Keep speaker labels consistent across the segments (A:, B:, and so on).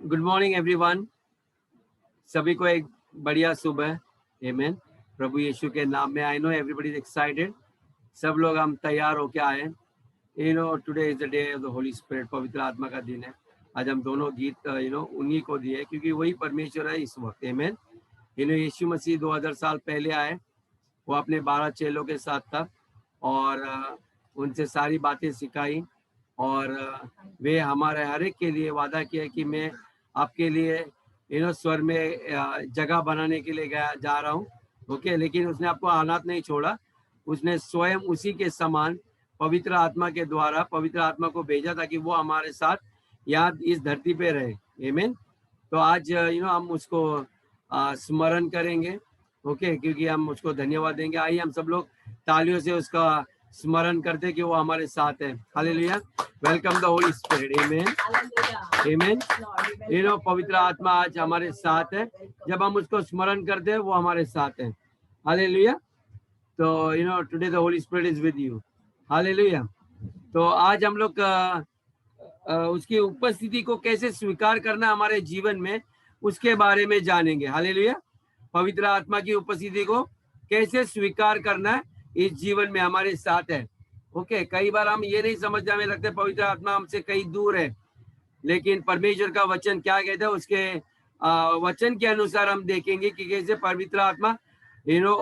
A: Good morning everyone. सभी को एक बढ़िया सुबह। आमीन। प्रभु यीशु के नाम में। I know everybody is excited. सब लोग हम तैयार होके आए। You know today is the day of the Holi spirit. पवित्र आत्मा का दिन है। आज हम दोनों गीत उन्हीं को दिए क्योंकि वही परमेश्वर है इस वक्त। आमीन। यीशु मसीह 2000 साल पहले आए। वो अपने 12 चेलों के साथ था और उनसे सारी बातें सिखाई और वे हमारे हर एक के लिए वादा किया कि मैं आपके लिए स्वर में जगह बनाने के लिए जा रहा हूँ। ओके, लेकिन उसने आपको अनाथ नहीं छोड़ा। उसने स्वयं उसी के समान पवित्र आत्मा के द्वारा पवित्र आत्मा को भेजा ताकि वो हमारे साथ यहाँ इस धरती पे रहे। आमीन। तो आज हम उसको स्मरण करेंगे। ओके, क्योंकि हम उसको धन्यवाद देंगे। आइए हम सब लोग तालियों से उसका स्मरण करते कि वो हमारे साथ है। Hallelujah. Welcome the Holi spirit. आमीन। आमीन। पवित्र आत्मा आज हमारे साथ है। जब हम उसको स्मरण करते हैं वो हमारे साथ है। हालेलुया। तो today the Holi spirit is with you. Hallelujah. तो आज हम लोग उसकी उपस्थिति को कैसे स्वीकार करना हमारे जीवन में, उसके बारे में जानेंगे। हालेलुया। पवित्र आत्मा की उपस्थिति को कैसे स्वीकार करना इस जीवन में हमारे साथ है। ओके, कई बार हम ये नहीं समझने में लगते पवित्र आत्मा हमसे कहीं दूर है, लेकिन परमेश्वर का वचन क्या कहता है, उसके वचन के अनुसार हम देखेंगे कि कैसे पवित्र आत्मा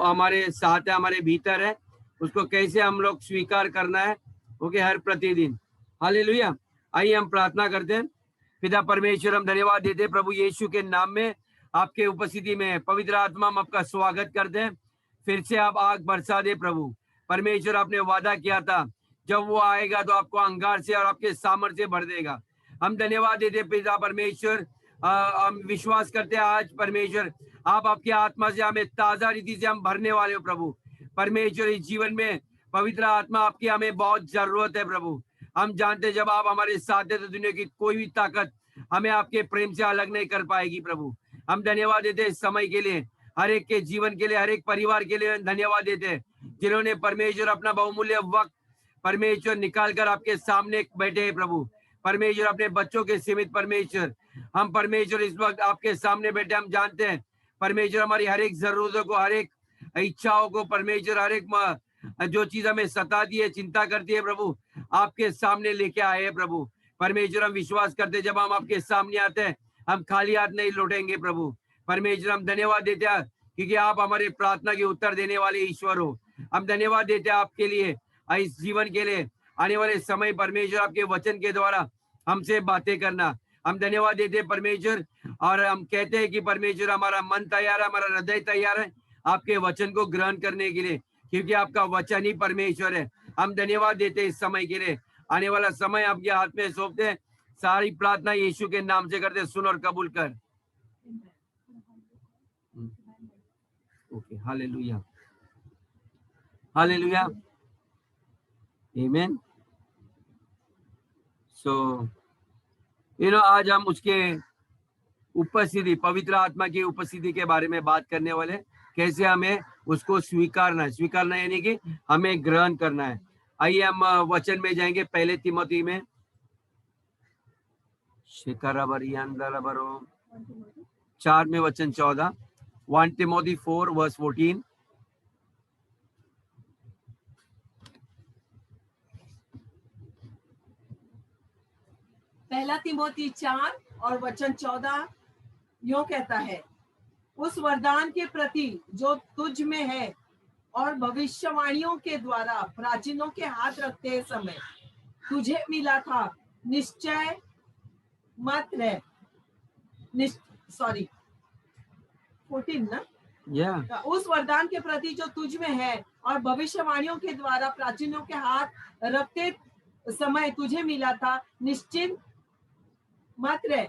A: हमारे साथ है, हमारे भीतर है। उसको कैसे हम लोग स्वीकार करना है। ओके, हर प्रतिदिन। हालेलुया। आइए हम प्रार्थना करते हैं। पिता परमेश्वर, हम धन्यवाद देते हैं प्रभु यीशु के नाम में आपके उपस्थिति में। पवित्र आत्मा हम आपका स्वागत करते हैं। फिर से आप आग बरसा दे प्रभु परमेश्वर। आपने वादा किया था जब वो आएगा तो आपको अंगार से और आपके सामर्थ्य से भर देगा। हम धन्यवाद देते पिता परमेश्वर। हम विश्वास करते हैं आज परमेश्वर आप आपकी आत्मा से हमें ताजा रीति से हम भरने वाले हो प्रभु परमेश्वर। इस जीवन में पवित्र आत्मा आपकी हमें बहुत जरूरत है प्रभु। हम जानते हैं जब आप हमारे साथ है तो दुनिया की कोई भी ताकत हमें आपके प्रेम से अलग नहीं कर पाएगी प्रभु। हम धन्यवाद देते इस समय के लिए, हर एक के जीवन के लिए, हर एक परिवार के लिए धन्यवाद देते हैं जिन्होंने परमेश्वर अपना बहुमूल्य वक्त परमेश्वर निकाल कर आपके सामने बैठे हैं प्रभु परमेश्वर। अपने बच्चों के सीमित परमेश्वर, हम परमेश्वर इस वक्त आपके सामने बैठे। हम जानते हैं परमेश्वर हमारी हर एक जरूरतों को, हर एक इच्छाओं को परमेश्वर, हर एक जो चीज हमें सताती है, चिंता करती है प्रभु, आपके सामने लेके आए हैं प्रभु परमेश्वर। हम विश्वास करते हैं जब हम आपके सामने आते हैं हम खाली हाथ नहीं लौटेंगे प्रभु परमेश्वर। हम धन्यवाद देते हैं क्योंकि आप हमारे प्रार्थना के उत्तर देने वाले ईश्वर हो। हम धन्यवाद देते हैं आपके लिए, इस जीवन के लिए, आने वाले समय परमेश्वर आपके वचन के द्वारा हमसे बातें करना। हम धन्यवाद देते हैं परमेश्वर और हम कहते हैं कि परमेश्वर हमारा मन तैयार है, हमारा हृदय तैयार है आपके वचन को ग्रहण करने के लिए, क्योंकि आपका वचन ही परमेश्वर है। हम धन्यवाद देते हैं इस समय के लिए। आने वाला समय आपके हाथ में सौंपते हैं। सारी प्रार्थना यीशु के नाम से करते, सुन और कबूल कर। ओके, हालेलुया हालेलुया आमीन। सो आज हम उसके उपस्थिति, पवित्र आत्मा की उपस्थिति के बारे में बात करने वाले, कैसे हमें उसको स्वीकारना है। स्वीकारना यानी कि हमें ग्रहण करना है। आइए हम वचन में जाएंगे। पहले तिमोथी में 4 में वचन 14, 1 तिमोथी 4 वर्स 14।
B: पहला तिमोथी 4 और वचन 14 यूं कहता है, उस वरदान के प्रति जो तुझ में है और भविष्यवाणियों के द्वारा प्राचीनों के हाथ रखते समय तुझे मिला था, निश्चय मत रह। 14 ना, उस वरदान के प्रति जो तुझ में है और भविष्यवाणियों के द्वारा प्राचीनों के हाथ रखते समय तुझे मिला था, निश्चिंत मत रहे।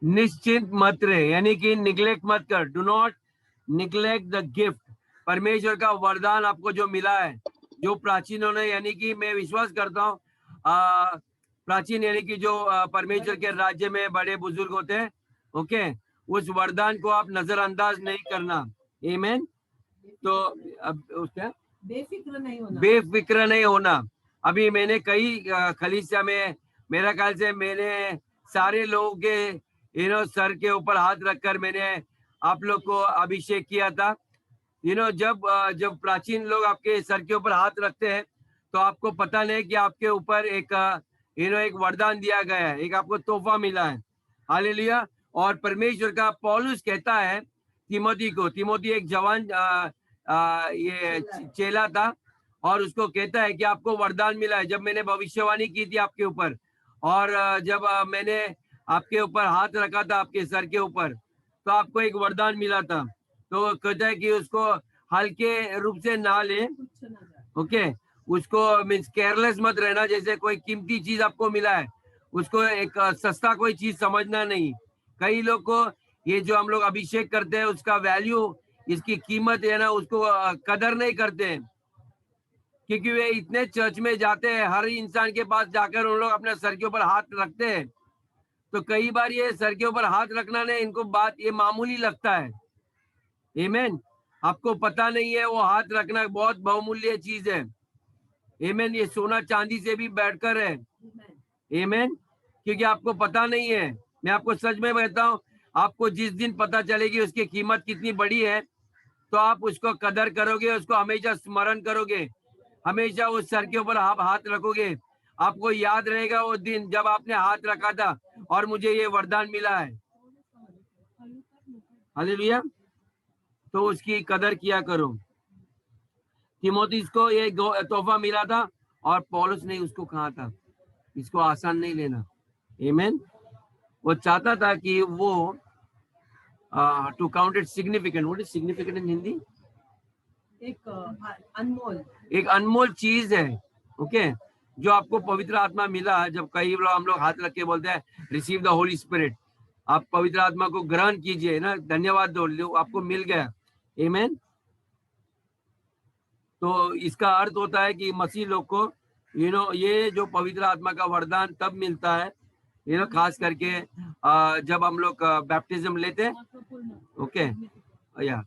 A: निश्चिंत मत रहे यानी कि निग्लेक्ट मत कर। Do not neglect the gift. परमेश्वर का वरदान आपको जो मिला है, जो प्राचीनों ने, यानी कि मैं विश्वास करता हूँ प्राचीन यानी कि जो परमेश्वर के राज्य में बड़े बुजुर्ग होते हैं। ओके, उस वरदान को आप नजरअंदाज नहीं करना। आमीन। तो अब उसका बेफिक्र नहीं होना। अभी मैंने कई खलीसिया में, मेरा ख्याल से मैंने सारे लोगों के सर के ऊपर हाथ रखकर मैंने आप लोग को अभिषेक किया था। जब प्राचीन लोग आपके सर के ऊपर हाथ रखते हैं तो आपको पता नहीं कि आपके ऊपर एक एक वरदान दिया गया है, एक आपको तोहफा मिला है। हालेलुया। और परमेश्वर का पौलुस कहता है तिमोथी एक जवान ये चेला था, और उसको कहता है कि आपको वरदान मिला है। जब मैंने भविष्यवाणी की थी आपके ऊपर, और जब मैंने आपके ऊपर हाथ रखा था आपके सर के ऊपर, तो आपको एक वरदान मिला था। तो कहता है कि उसको हल्के रूप से ना ले, ओके। उसको मीन्स केयरलेस मत रहना, जैसे कोई कीमती चीज आपको मिला है उसको एक सस्ता कोई चीज समझना नहीं। कई लोग को ये जो हम लोग अभिषेक करते हैं उसका वैल्यू, इसकी कीमत है ना, उसको कदर नहीं करते हैं, क्योंकि वे इतने चर्च में जाते हैं, हर इंसान के पास जाकर उन लोग अपने सर के ऊपर हाथ रखते हैं। तो कई बार ये सर के ऊपर हाथ रखना ने इनको बात ये मामूली लगता है। आमीन। आपको पता नहीं है वो हाथ रखना बहुत बहुमूल्य चीज है। आमीन। ये सोना चांदी से भी बैठकर है। आमीन। क्योंकि आपको पता नहीं है। मैं आपको सच में कहता हूँ, आपको जिस दिन पता चलेगी उसकी कीमत कितनी बड़ी है, तो आप उसको कदर करोगे, उसको हमेशा स्मरण करोगे, हमेशा उस सर के ऊपर आप हाथ रखोगे। आपको याद रहेगा वो दिन जब आपने हाथ रखा था और मुझे ये वरदान मिला है। हालेलुया। तो उसकी कदर किया करो। तिमोथी को ये तोहफा मिला था, और पौलुस ने उसको कहा था इसको आसान नहीं लेना। आमीन। वो चाहता था कि वो to count it significant. What is significant in Hindi? एक अनमोल चीज है, ओके। जो आपको पवित्र आत्मा मिला। जब कई लोग हम लोग हाथ रख के बोलते हैं रिसीव द होली स्पिरिट, आप पवित्र आत्मा को ग्रहण कीजिए ना, धन्यवाद दो, आपको मिल गया। आमीन। तो इसका अर्थ होता है कि मसीह लोग को ये जो पवित्र आत्मा का वरदान तब मिलता है, खास करके जब हम लोग बैप्टिज्म लेते हैं, ओके या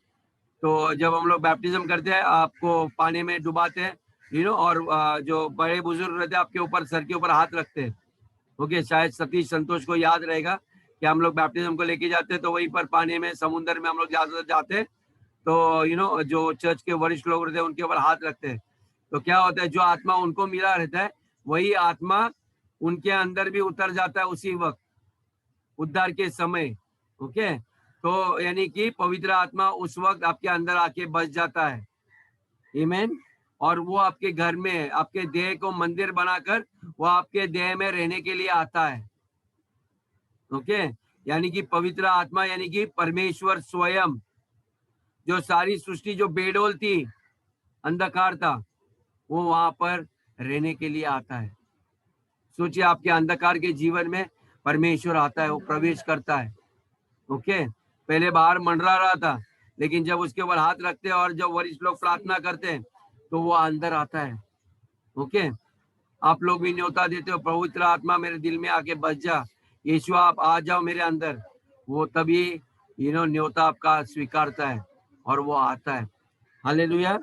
A: तो जब हम लोग बैप्टिज्म करते हैं, आपको पानी में डुबाते हैं, और जो बड़े बुजुर्ग रहते हैं आपके ऊपर सर के ऊपर हाथ रखते हैं, ओके। शायद सतीश संतोष को याद रहेगा कि हम लोग बैप्टिज्म को लेके जाते हैं, तो वहीं पर पानी में समुद्र में हम लोग जाते हैं, तो जो चर्च के वरिष्ठ लोग रहते हैं उनके ऊपर हाथ रखते हैं। तो क्या होता है, जो आत्मा उनको मिला रहता है वही आत्मा उनके अंदर भी उतर जाता है उसी वक्त, उद्धार के समय, ओके। तो यानी कि पवित्र आत्मा उस वक्त आपके अंदर आके बस जाता है। आमीन। और वो आपके घर में आपके देह को मंदिर बनाकर वो आपके देह में रहने के लिए आता है, ओके। यानी कि पवित्र आत्मा यानी कि परमेश्वर स्वयं, जो सारी सृष्टि जो बेडोल थी, अंधकार था, वो वहां पर रहने के लिए आता है। सोचिए आपके अंधकार के जीवन में परमेश्वर आता है, वो प्रवेश करता है, ओके। पहले बाहर मंडरा रहा था, लेकिन जब उसके ऊपर हाथ रखते हैं और जब वरिष्ठ लोग प्रार्थना करते हैं तो वो अंदर आता है, ओके। आप लोग भी न्योता देते हो, पवित्र आत्मा मेरे दिल में आके बस जा, यीशु आप आ जाओ मेरे अंदर। वो तभी न्योता आपका स्वीकारता है और वो आता है। हालेलुया।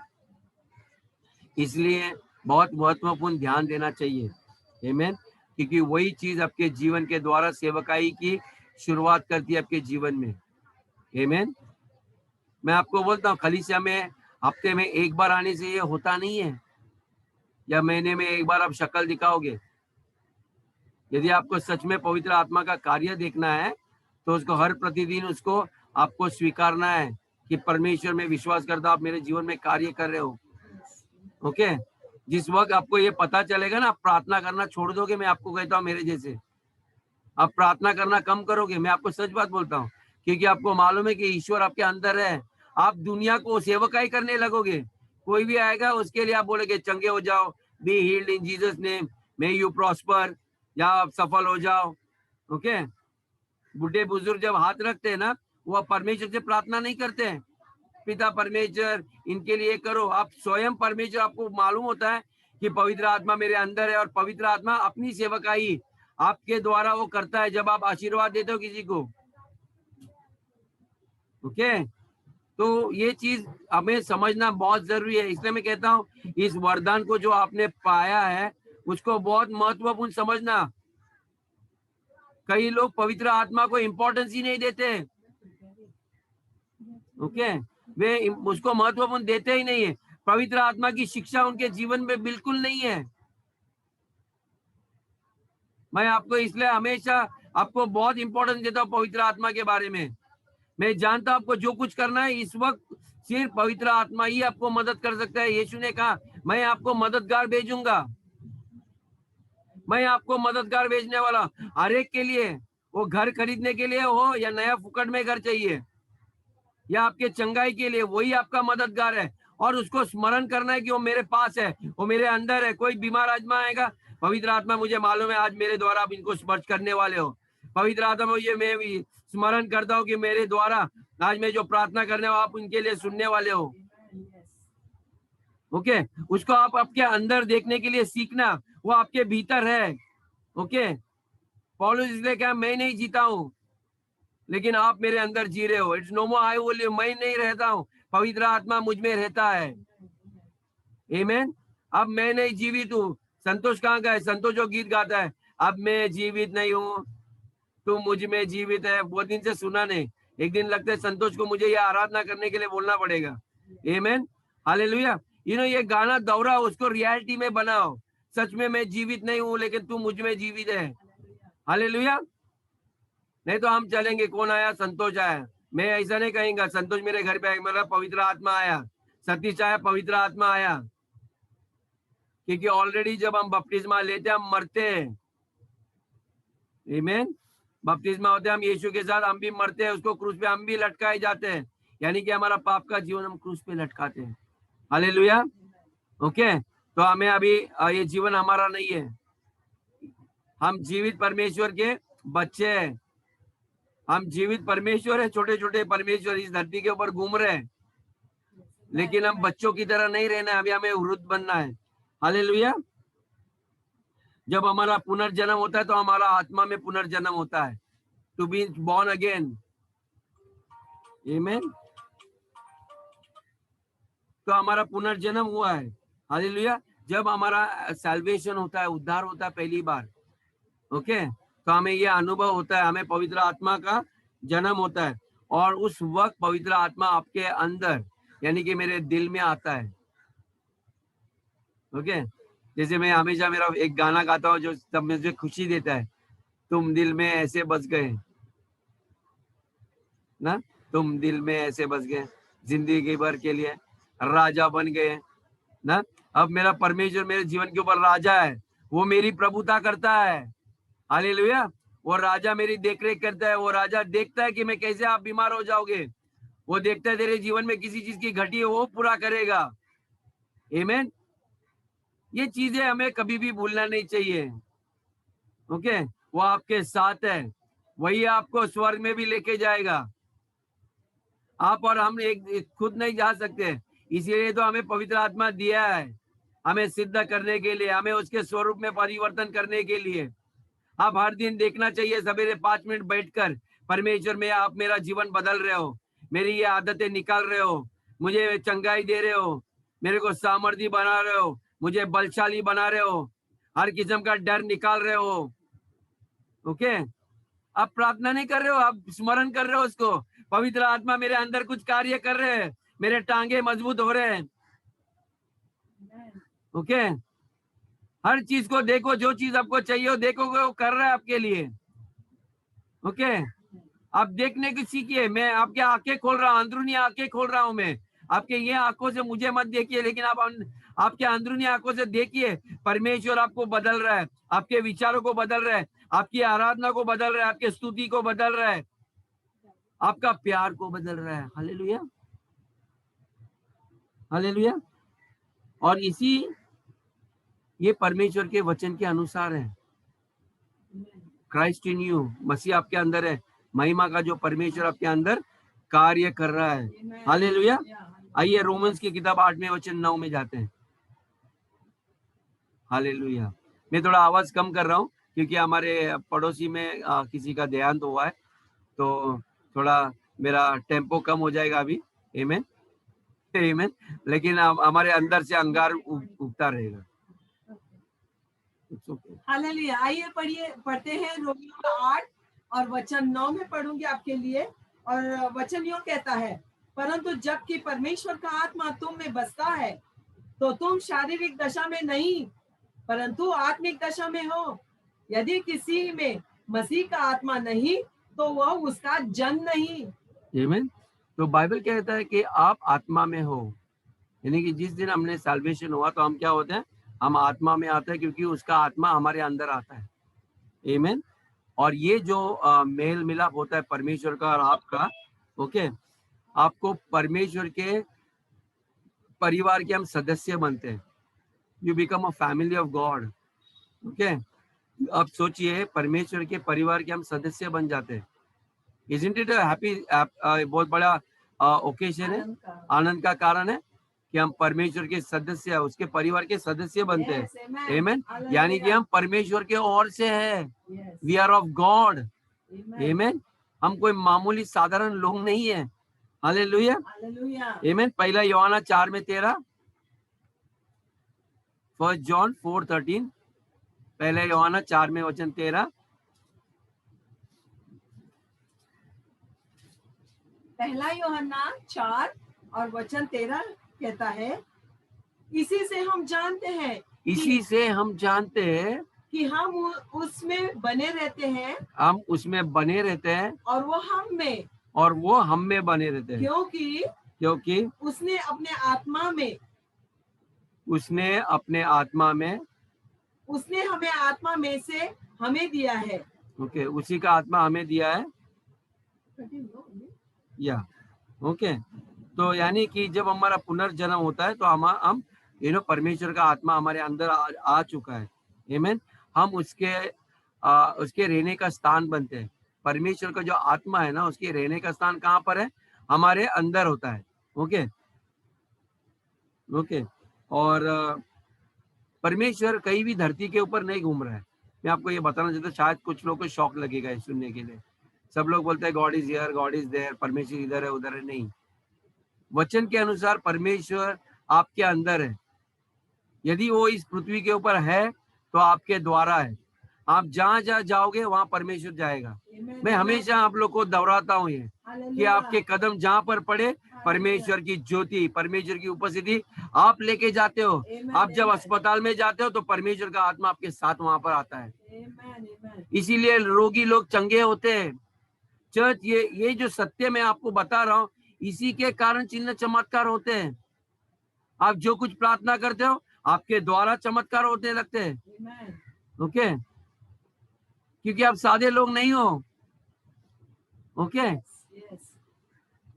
A: इसलिए बहुत महत्वपूर्ण ध्यान देना चाहिए। आमीन। क्योंकि वही चीज आपके जीवन के द्वारा सेवकाई की शुरुआत करती है आपके जीवन में। आमीन। मैं आपको बोलता हूँ, कलीसिया में हफ्ते में एक बार आने से ये होता नहीं है, या महीने में एक बार आप शक्ल दिखाओगे। यदि आपको सच में पवित्र आत्मा का कार्य देखना है तो उसको हर प्रतिदिन उसको आपको स्वीकारना है कि परमेश्वर में विश्वास करता आप मेरे जीवन में कार्य कर रहे हो, ओके। जिस वक्त आपको ये पता चलेगा ना, आप प्रार्थना करना छोड़ दोगे। मैं आपको कहता हूँ मेरे जैसे आप प्रार्थना करना कम करोगे। मैं आपको सच बात बोलता हूँ, क्योंकि आपको मालूम है कि ईश्वर आपके अंदर है। आप दुनिया को सेवकाई करने लगोगे। कोई भी आएगा उसके लिए आप बोलोगे चंगे हो जाओ, be healed in Jesus name, may you prosper, या आप सफल हो जाओ, ओके। बुढ़े बुजुर्ग जब हाथ रखते हैं ना, वो परमेश्वर से प्रार्थना नहीं करते हैं पिता परमेश्वर इनके लिए करो। आप स्वयं परमेश्वर, आपको मालूम होता है कि पवित्र आत्मा मेरे अंदर है, और पवित्र आत्मा अपनी सेवकाई आपके द्वारा वो करता है जब आप आशीर्वाद देते हो किसी को, ओके। तो ये चीज हमें समझना बहुत जरूरी है। इसलिए मैं कहता हूँ इस वरदान को जो आपने पाया है उसको बहुत महत्वपूर्ण समझना। कई लोग पवित्र आत्मा को इंपॉर्टेंस ही नहीं देते। ओके, वे उसको महत्वपूर्ण देते ही नहीं है। पवित्र आत्मा की शिक्षा उनके जीवन में बिल्कुल नहीं है। मैं आपको इसलिए हमेशा आपको बहुत इंपॉर्टेंस देता हूँ पवित्र आत्मा के बारे में। मैं जानता हूं आपको जो कुछ करना है इस वक्त सिर्फ पवित्र आत्मा ही आपको मदद कर सकता है। यीशु ने कहा मैं आपको मददगार भेजूंगा, मैं आपको मददगार भेजने वाला। हर एक के लिए, वो घर खरीदने के लिए हो या नया फुकट में घर चाहिए या आपके चंगाई के लिए, वही आपका मददगार है। और उसको स्मरण करना है कि वो मेरे पास है, वो मेरे अंदर है। कोई बीमार आत्मा आएगा, पवित्र आत्मा मुझे मालूम है आज मेरे द्वारा आप इनको स्पर्श करने वाले हो। पवित्र आत्मा मुझे, मैं भी स्मरण करता हूँ कि मेरे द्वारा आज मैं जो प्रार्थना करने हो आप उनके लिए सुनने वाले हो। ओके, उसको आप आपके अंदर देखने के लिए सीखना, वो आपके भीतर है। ओके, पौलुस इसलिए क्या, मैं नहीं जीता हूँ लेकिन आप मेरे अंदर जी रहे हो। It's no more I will live, मैं नहीं रहता हूँ, पवित्र आत्मा मुझ में रहता है। आमीन। अब मैं नहीं जीवित हूँ। संतोष कहाँ का है? संतोष जो गीत गाता है, अब मैं जीवित नहीं हूँ तू मुझ में जीवित है। बहुत दिन से सुना नहीं, एक दिन लगता है संतोष को मुझे ये आराधना करने के लिए बोलना पड़ेगा। आमीन, हालेलुया। ये गाना दोहराओ, उसको रियलिटी में बनाओ। सच में मैं जीवित नहीं हूँ लेकिन तू मुझ में जीवित है। हालेलुया। नहीं तो हम चलेंगे कौन आया, संतोष आया। मैं ऐसा नहीं कहेंगे संतोष मेरे घर पे आया, मतलब पवित्र आत्मा आया, सतीश आया, पवित्र आत्मा आया। क्योंकि ऑलरेडी जब हम बपतिस्मा लेते हैं हम मरते हैं। आमीन। बपतिस्मा होते हैं हम यीशु के साथ, हम भी मरते हैं, उसको क्रूस पे हम भी लटकाए जाते हैं। यानी कि हमारा पाप का जीवन हम क्रूस पे लटकाते हैं। हालेलुया। ओके, तो हमें अभी ये जीवन हमारा नहीं है, हम जीवित परमेश्वर के बच्चे हैं। हम जीवित परमेश्वर है, छोटे छोटे परमेश्वर इस धरती के ऊपर घूम रहे हैं, लेकिन हम बच्चों की तरह नहीं रहना है, अभी हमें वृद्ध बनना है। हालेलुया। जब हमारा पुनर्जन्म होता है तो हमारा आत्मा में पुनर्जन्म होता है, टू बी बॉर्न अगेन। आमीन। तो हमारा पुनर्जन्म हुआ है। हालेलुया। जब हमारा सैल्वेशन होता है, उद्धार होता है पहली बार, ओके, तो हमें ये अनुभव होता है, हमें पवित्र आत्मा का जन्म होता है। और उस वक्त पवित्र आत्मा आपके अंदर यानी कि मेरे दिल में आता है। ओके, जैसे मैं हमेशा मेरा एक गाना गाता हूँ जो तब मुझे खुशी देता है, तुम दिल में ऐसे बस गए ना, तुम दिल में ऐसे बस गए, जिंदगी भर के लिए राजा बन गए ना। अब मेरा परमेश्वर मेरे जीवन के ऊपर राजा है, वो मेरी प्रभुता करता है। हालेलुया। वो राजा मेरी देखरेख करता है। वो राजा देखता है कि मैं कैसे, आप बीमार हो जाओगे, वो देखता है तेरे जीवन में किसी चीज की घटी है, वो पूरा करेगा। आमीन। ये चीजें हमें कभी भी भूलना नहीं चाहिए। ओके, वो आपके साथ है, वही आपको स्वर्ग में भी लेके जाएगा। आप और हम एक खुद नहीं जा सकते, इसीलिए तो हमें पवित्र आत्मा दिया है, हमें सिद्ध करने के लिए, हमें उसके स्वरूप में परिवर्तन करने के लिए। आप हर दिन देखना चाहिए, सवेरे 5 मिनट बैठकर, परमेश्वर में आप मेरा जीवन बदल रहे हो, मेरी ये आदतें निकाल रहे हो, मुझे चंगाई दे रहे हो, मेरे को सामर्थ्य बना रहे हो, मुझे बलशाली बना रहे हो, हर किस्म का डर निकाल रहे हो। ओके, आप प्रार्थना नहीं कर रहे हो, आप स्मरण कर रहे हो उसको, पवित्र आत्मा मेरे अंदर कुछ कार्य कर रहे हैं, मेरे टांगे मजबूत हो रहे हैं। ओके, हर चीज को देखो, जो चीज आपको चाहिए हो देखोगे वो कर रहा है आपके लिए। ओके, आप देखने की सीखिए। मैं आपके आंखें खोल रहा हूँ, अंदरूनी आंखें खोल रहा हूँ मैं, आपके ये आंखों से मुझे मत देखिए, लेकिन आप आपके अंदरूनी आंखों से देखिए, परमेश्वर आपको बदल रहा है, आपके विचारों को बदल रहा है, आपकी आराधना को बदल रहा है, आपके स्तुति को बदल रहा है, आपका प्यार को बदल रहा है। Hallelujah, hallelujah. और इसी ये परमेश्वर के वचन के अनुसार है। क्राइस्ट इन यू, मसीह आपके अंदर है, महिमा का जो परमेश्वर आपके अंदर कार्य कर रहा है। हालेलुया। आइए रोमन्स की किताब 8वें वचन 9 में जाते हैं। हालेलुया। मैं थोड़ा आवाज कम कर रहा हूँ क्योंकि हमारे पड़ोसी में किसी का देहांत हुआ है, तो थोड़ा मेरा टेम्पो कम हो जाएगा अभी। आमीन, आमीन। लेकिन हमारे अंदर से अंगार उगता रहेगा।
B: हालेलुया। आइए पढ़ते हैं रोमियो 8 और वचन 9 में पढ़ूंगी आपके लिए। और वचन यूं कहता है, परंतु जबकि परमेश्वर का आत्मा तुम में बसता है तो तुम शारीरिक दशा में नहीं परंतु आत्मिक दशा में हो। यदि किसी में मसीह का आत्मा नहीं तो वह उसका जन नहीं।
A: आमीन। तो बाइबल कहता है कि आप आत्मा में हो, यानी कि जिस दिन हमने सैल्वेशन हुआ तो हम क्या होते हैं, हम आत्मा में आते हैं, क्योंकि उसका आत्मा हमारे अंदर आता है। आमीन। और ये जो मेल मिलाप होता है परमेश्वर का और आपका, ओके, आपको परमेश्वर के परिवार के हम सदस्य बनते हैं। You become a family of God. Okay, अब सोचिए परमेश्वर के परिवार के हम सदस्य बन जाते हैं। Isn't it a happy बहुत बड़ा ओकेजन है, आनंद का कारण है कि हम परमेश्वर के सदस्य, उसके परिवार के सदस्य बनते हैं। आमीन। यानी कि हम परमेश्वर के ओर से है। We are of God. आमीन। हम कोई मामूली साधारण लोग नहीं है। हालेलुया। आमीन। पहला यूहन्ना 4:13, 1 John 4:13, पहला यूहन्ना 4:13।
B: पहला यूहन्ना 4 और वचन 13 कहता है, इसी से हम जानते हैं कि हम उसमें बने रहते हैं,
A: हम उसमें बने रहते हैं
B: और वो हम में
A: बने रहते हैं, क्योंकि
B: उसने अपने आत्मा में उसने हमें आत्मा में से हमें दिया है।
A: ओके, उसी का आत्मा हमें दिया है। या ओके, तो यानी कि जब हमारा पुनर्जन्म होता है तो हम परमेश्वर का आत्मा हमारे अंदर आ चुका है। आमीन। हम उसके रहने का स्थान बनते हैं। परमेश्वर का जो आत्मा है ना, उसके रहने का स्थान कहाँ पर है? हमारे अंदर होता है। ओके ओके, और परमेश्वर कहीं भी धरती के ऊपर नहीं घूम रहा है। मैं आपको ये बताना चाहता हूँ, शायद कुछ लोगों को शौक लगेगा ये सुनने के लिए। सब लोग बोलते हैं God is here, God is there, परमेश्वर इधर है उधर है। नहीं, वचन के अनुसार परमेश्वर आपके अंदर है। यदि वो इस पृथ्वी के ऊपर है तो आपके द्वारा है। आप जहां जहां जाओगे वहां परमेश्वर जाएगा। मैं हमेशा आप लोग को दोहराता हूँ ये कि आपके कदम जहां पर पड़े, परमेश्वर की ज्योति, परमेश्वर की उपस्थिति आप लेके जाते हो। आप जब अस्पताल में जाते हो तो परमेश्वर का आत्मा आपके साथ वहां पर आता है। इसीलिए रोगी लोग चंगे होते हैं। चर्च, ये जो सत्य मैं आपको बता रहा हूँ, इसी के कारण चिन्ह चमत्कार होते हैं। आप जो कुछ प्रार्थना करते हो आपके द्वारा चमत्कार होने लगते हैं। ओके, क्योंकि आप सादे लोग नहीं हो। ओके,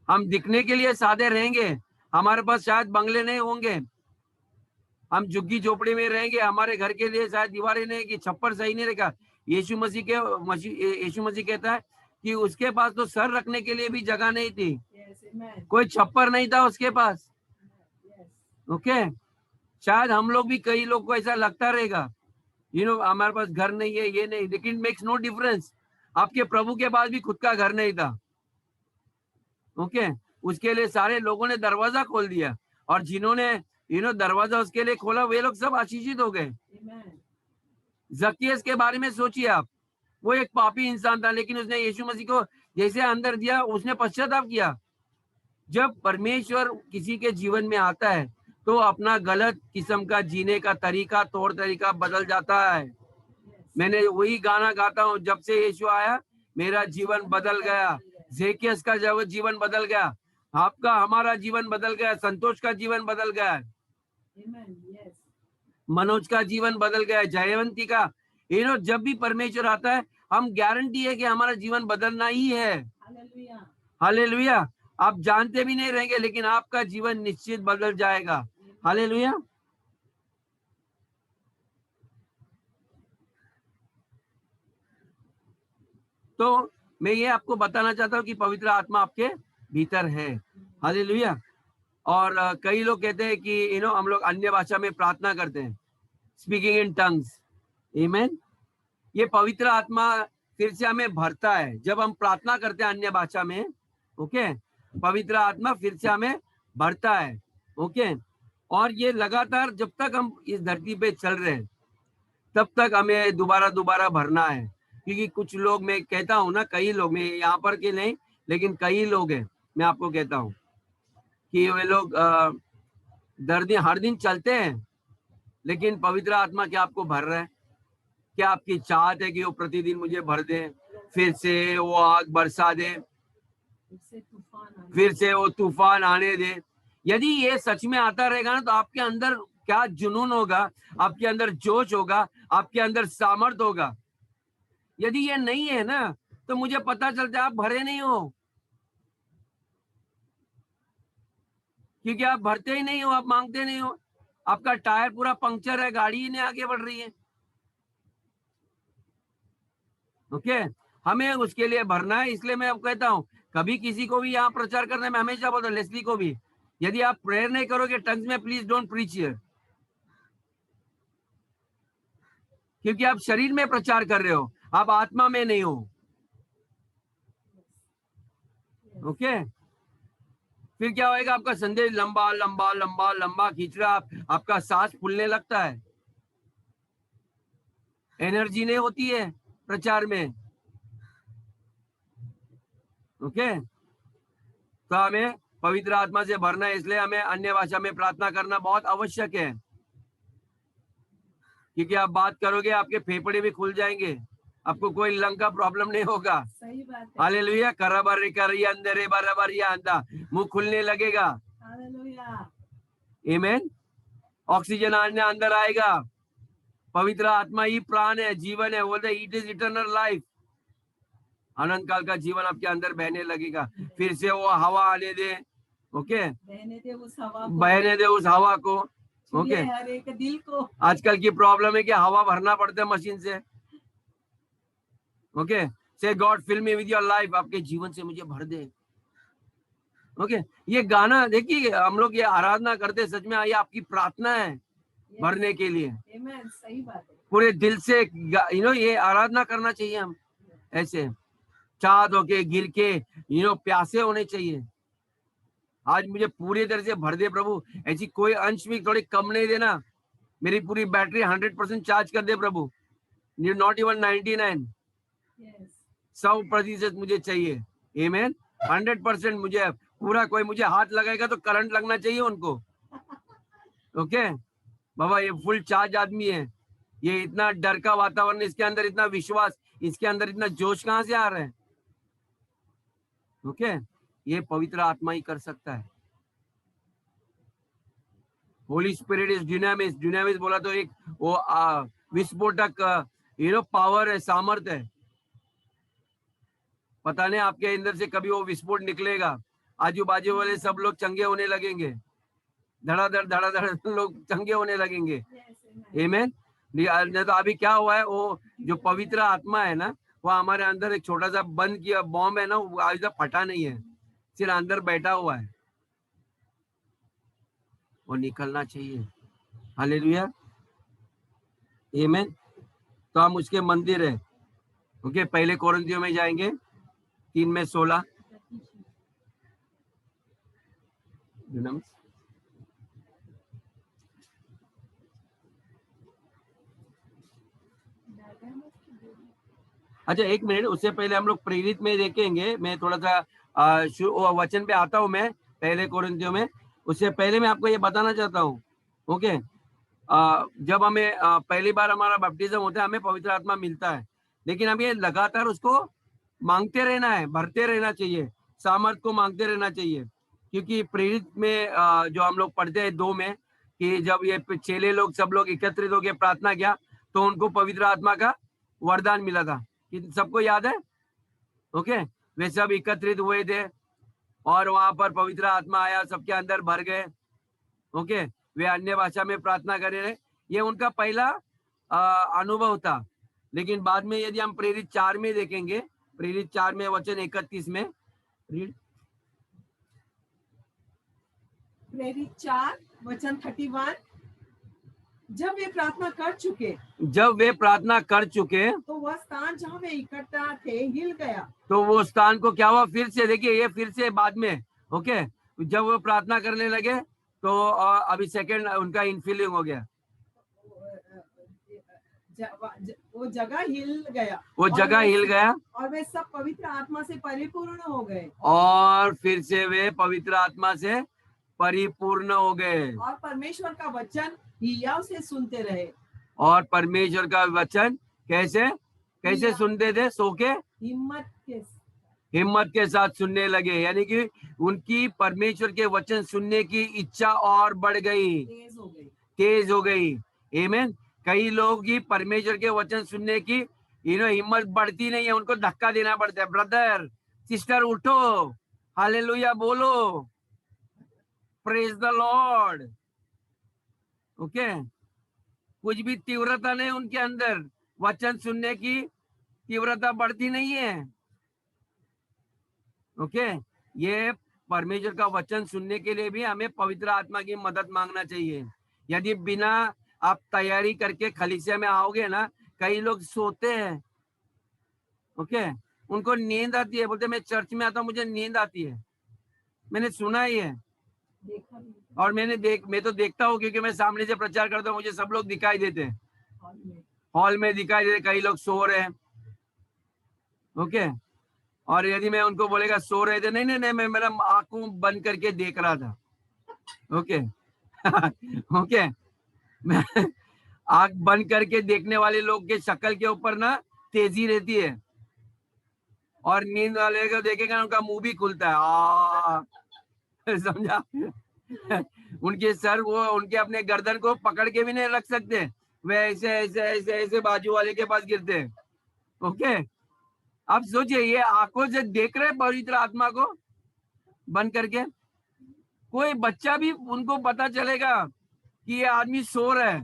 A: हम दिखने के लिए सादे रहेंगे, हमारे पास शायद बंगले नहीं होंगे, हम झुग्गी झोपड़ी में रहेंगे, हमारे घर के लिए शायद दीवारें नहीं की, छप्पर सही नहीं रहेगा। यीशु मसीह कहता है कि उसके पास तो सर रखने के लिए भी जगह नहीं थी, कोई छप्पर नहीं था उसके पास। ओके, शायद हम लोग भी, कई लोग को ऐसा लगता रहेगा हमारे पास घर नहीं है, ये नहीं, लेकिन मेक्स नो डिफरेंस। आपके प्रभु के पास भी खुद का घर नहीं था। ओके, उसके लिए सारे लोगों ने दरवाजा खोल दिया, और जिन्होंने दरवाजा उसके लिए खोला वे लोग सब आशीषित हो गए। जक्कियस के बारे में सोचिए आप, वो एक पापी इंसान था, लेकिन उसने यीशु मसीह को जैसे अंदर दिया, उसने पश्चाताप किया। जब परमेश्वर किसी के जीवन में आता है तो अपना गलत किस्म का जीने का तरीका, तौर तरीका बदल जाता है। मैंने वही गाना गाता हूँ, जब से यीशु आया मेरा जीवन बदल गया। ज़ेकियस का जीवन बदल गया, आपका, हमारा जीवन बदल गया, संतोष का जीवन बदल गया, मनोज का जीवन बदल गया, जयवंती का। जब भी परमेश्वर आता है, हम गारंटी है कि हमारा जीवन बदलना ही है। हालेलुया। आप जानते भी नहीं रहेंगे, लेकिन आपका जीवन निश्चित बदल जाएगा। हालेलुया। तो मैं ये आपको बताना चाहता हूँ कि पवित्र आत्मा आपके भीतर है। हालेलुया। और कई लोग कहते हैं कि हम लोग अन्य भाषा में प्रार्थना करते हैं, स्पीकिंग इन टंग्स। आमीन। ये पवित्र आत्मा फिर से हमें भरता है जब हम प्रार्थना करते हैं अन्य भाषा में। ओके, पवित्र आत्मा फिर से हमें भरता है। ओके, और ये लगातार जब तक हम इस धरती पे चल रहे हैं तब तक हमें दोबारा भरना है। क्योंकि कुछ लोग, मैं कहता हूँ ना, कई लोग, मैं यहाँ पर के नहीं लेकिन कई लोग हैं, मैं आपको कहता हूँ कि वे लोग हर दिन चलते हैं, लेकिन पवित्र आत्मा क्या आपको भर रहा है? क्या आपकी चाहत है कि वो प्रतिदिन मुझे भर दे, फिर से वो आग बरसा दे, फिर से वो तूफान आने दे? यदि ये सच में आता रहेगा ना, तो आपके अंदर क्या जुनून होगा, आपके अंदर जोश होगा, आपके अंदर सामर्थ्य होगा। यदि ये नहीं है ना, तो मुझे पता चलता है आप भरे नहीं हो, क्योंकि आप भरते ही नहीं हो, आप मांगते नहीं हो। आपका टायर पूरा पंक्चर है, गाड़ी ही नहीं आगे बढ़ रही है। ओके, हमें उसके लिए भरना है। इसलिए मैं अब कहता हूँ, कभी किसी को भी यहाँ प्रचार करने में हमेशा बोलता हूँ, लेस्ली को भी, यदि आप प्रेयर नहीं करोगे टंग्स में, प्लीज डोंट प्रीच हियर, क्योंकि आप शरीर में प्रचार कर रहे हो, आप आत्मा में नहीं हो। ओके, फिर क्या होएगा? आपका संदेश लंबा लंबा लंबा लंबा खींच रहा, आपका सांस फूलने लगता है, एनर्जी नहीं होती है प्रचार में। ओके, तो हमें पवित्र आत्मा से भरना है, इसलिए हमें अन्य भाषा में प्रार्थना करना बहुत आवश्यक है, क्योंकि आप बात करोगे, आपके फेफड़े भी खुल जाएंगे, आपको कोई लंग का प्रॉब्लम नहीं होगा।
B: सही बात है।
A: हालेलुया, कराबर करिया अंदर बराबर या अंदा, मुंह खुलने लगेगा।
B: हालेलुया,
A: आमीन। ऑक्सीजन आने अंदर आएगा। पवित्र आत्मा ही प्राण है, जीवन है, बोलते इट इज इटर्नल लाइफ। अनंत काल का जीवन आपके अंदर बहने लगेगा। फिर से वो हवा आने दे। ओके,
B: बहने दे उस हवा को,
A: बहने दे उस हवा को। ओके,
B: हर एक दिल को।
A: आजकल की प्रॉब्लम है कि हवा भरना पड़ता है मशीन से। Okay, say God fill me with your life, आपके जीवन से मुझे भर दे। ओके, ये गाना देखिए, हम लोग ये आराधना करते, सच में ये आपकी प्रार्थना है भरने के लिए।
B: सही बात है,
A: पूरे दिल से ये आराधना करना चाहिए। हम ऐसे चाँद होके गिर के प्यासे होने चाहिए। आज मुझे पूरी तरह से भर दे प्रभु, ऐसी कोई अंश भी थोड़ी कम नहीं देना। मेरी पूरी बैटरी 100% चार्ज कर दे प्रभु, नॉट इवन 99, 100% मुझे चाहिए। आमीन, 100% मुझे पूरा। कोई मुझे हाथ लगाएगा तो करंट लगना चाहिए उनको। ओके बाबा, ये फुल चार्ज आदमी है, ये इतना डर का वातावरण, इसके अंदर इतना विश्वास, इसके अंदर इतना जोश कहाँ से आ रहा है? ओके, ये पवित्र आत्मा ही कर सकता है। Holy spirit is dunamis. Dunamis बोला तो एक वो विस्फोटक पावर है, सामर्थ है। पता नहीं आपके अंदर से कभी वो विस्फोट निकलेगा, आजू बाजू वाले सब लोग चंगे होने लगेंगे, धड़ाधड़ लोग चंगे होने लगेंगे। आमीन। नहीं तो अभी क्या हुआ है, वो जो पवित्र आत्मा है ना, वो हमारे अंदर एक छोटा सा बंद किया बॉम्ब है ना, वो अभी तक फटा नहीं है, सिर्फ अंदर बैठा हुआ है, वो निकलना चाहिए। हालेलुया, आमीन। तो हम उसके मंदिर है। ओके, पहले कोरिन्थियों में जाएंगे 3:16। अच्छा, एक मिनट, उससे पहले हम लोग प्रेरित में देखेंगे। मैं थोड़ा सा वचन पे आता हूँ, मैं पहले कोरिन्थियों में। उससे पहले मैं आपको ये बताना चाहता हूँ। ओके, जब हमें पहली बार हमारा बपटिज्म होता है, हमें पवित्र आत्मा मिलता है, लेकिन हमें लगातार उसको मांगते रहना है, भरते रहना चाहिए, सामर्थ को मांगते रहना चाहिए। क्योंकि प्रेरित में जो हम लोग पढ़ते हैं 2 में, कि जब ये चेले लोग सब लोग एकत्रित होकर प्रार्थना किया, तो उनको पवित्र आत्मा का वरदान मिला था। सबको याद है? ओके, वे सब एकत्रित हुए थे और वहां पर पवित्र आत्मा आया, सबके अंदर भर गए। ओके, वे अन्य भाषा में प्रार्थना कर रहे। ये उनका पहला अनुभव था। लेकिन बाद में यदि हम प्रेरित 4 में देखेंगे, प्रेरित 4 में वचन 31 में,
B: प्रेरित 4 वचन 31, जब वे प्रार्थना कर चुके तो वह स्थान जहाँ वे इकट्ठा थे हिल गया।
A: तो वो स्थान को क्या हुआ? फिर से देखिए, ये फिर से बाद में। ओके, जब वो प्रार्थना करने लगे तो अभी सेकंड उनका इनफिलिंग हो गया।
B: वो जगह हिल गया
A: वो जगह हिल गया
B: और वे सब पवित्र आत्मा से परिपूर्ण हो गए
A: और फिर से वे पवित्र आत्मा से परिपूर्ण हो गए
B: और परमेश्वर का वचन हियाव से सुनते रहे
A: और परमेश्वर का वचन कैसे कैसे सुनते थे? सो के हिम्मत के साथ सुनने लगे, यानी कि उनकी परमेश्वर के वचन सुनने की इच्छा और बढ़ गई, तेज हो गई। आमीन। कई लोग ही परमेश्वर के वचन सुनने की हिम्मत बढ़ती नहीं है, उनको धक्का देना पड़ता है। ब्रदर सिस्टर उठो, हालेलुया बोलो, प्रेज द लॉर्ड। ओके, कुछ भी तीव्रता नहीं उनके अंदर, वचन सुनने की तीव्रता बढ़ती नहीं है। ओके, ये परमेश्वर का वचन सुनने के लिए भी हमें पवित्र आत्मा की मदद मांगना चाहिए। यदि बिना आप तैयारी करके कलीसिया में आओगे ना, कई लोग सोते हैं। ओके, उनको नींद आती है, बोलते मैं चर्च में आता हूँ मुझे नींद आती है। मैंने सुना ही है और मैं तो देखता हूँ, क्योंकि मैं सामने से प्रचार करता हूँ, मुझे सब लोग दिखाई देते हैं, हॉल में दिखाई देते, कई लोग सो रहे हैं। ओके, और यदि मैं उनको बोलेगा सो रहे थे, नहीं नहीं नहीं, मैं मेरा आंखों बंद करके देख रहा था। ओके ओके, मैं आंख बंद करके देखने वाले लोग के शक्ल के ऊपर ना तेजी रहती है, और नींद वाले को देखेगा उनका मुंह भी खुलता है। समझा? उनके सर वो उनके अपने गर्दन को पकड़ के भी नहीं रख सकते, वे ऐसे ऐसे ऐसे ऐसे बाजू वाले के पास गिरते हैं। ओके, अब सोचिए, ये आंखों से देख रहे पवित्र आत्मा को बंद करके। कोई बच्चा भी उनको पता चलेगा कि ये आदमी सो रहा है,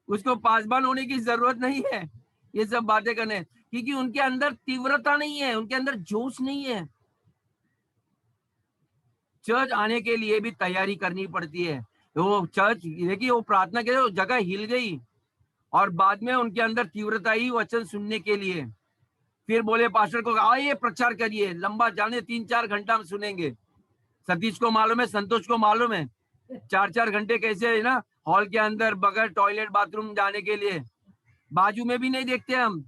A: उसको पासबान होने की जरूरत नहीं है ये सब बातें करने, क्योंकि उनके अंदर तीव्रता नहीं है, उनके अंदर जोश नहीं है। चर्च आने के लिए भी तैयारी करनी पड़ती है। वो चर्च देखिए, वो प्रार्थना के लिए जगह हिल गई और बाद में उनके अंदर तीव्रता ही वचन सुनने के लिए। फिर बोले पास्टर को, आइए प्रचार करिए, लंबा जाने 3-4 घंटा हम सुनेंगे। सतीश को मालूम है, संतोष को मालूम है, 4-4 घंटे कैसे है ना, हॉल के अंदर बगैर टॉयलेट बाथरूम जाने के लिए, बाजू में भी नहीं देखते हम,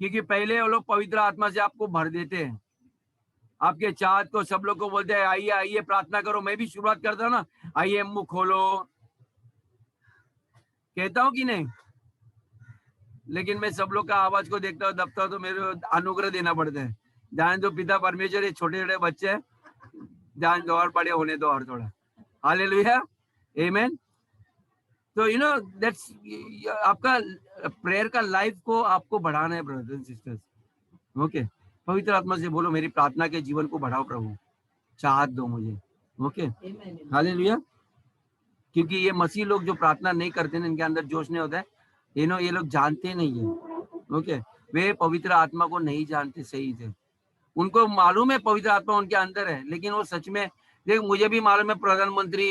A: क्योंकि पहले वो लोग पवित्र आत्मा से आपको भर देते हैं। आपके चाहत को सब लोग को बोलते हैं, आइए आइए प्रार्थना करो। मैं भी शुरुआत करता हूँ ना, आइए मुंह खोलो, कहता हूँ कि नहीं? लेकिन मैं सब लोग का आवाज को देखता हूँ, दबता हूँ, तो मेरे अनुग्रह देना पड़ता है। जान दो पिता परमेश्वर, ये छोटे छोटे बच्चे हैं, जान दो, और बड़े होने दो और थोड़ा। हालेलुया, आमेन। तो दैट्स आपका प्रेयर का लाइफ को आपको बढ़ाना है ब्रदर्स एंड सिस्टर्स। ओके, पवित्र आत्मा से बोलो, मेरी प्रार्थना के जीवन को बढ़ाओ प्रभु, चाहत दो मुझे। Okay, hallelujah. क्योंकि ये मसीह लोग जो प्रार्थना नहीं करते ना, इनके अंदर जोश नहीं होता है, ये लोग जानते नहीं है। ओके, वे पवित्र आत्मा को नहीं जानते सही से। उनको मालूम है पवित्र आत्मा उनके अंदर है, लेकिन वो सच में, देख मुझे भी मालूम है प्रधानमंत्री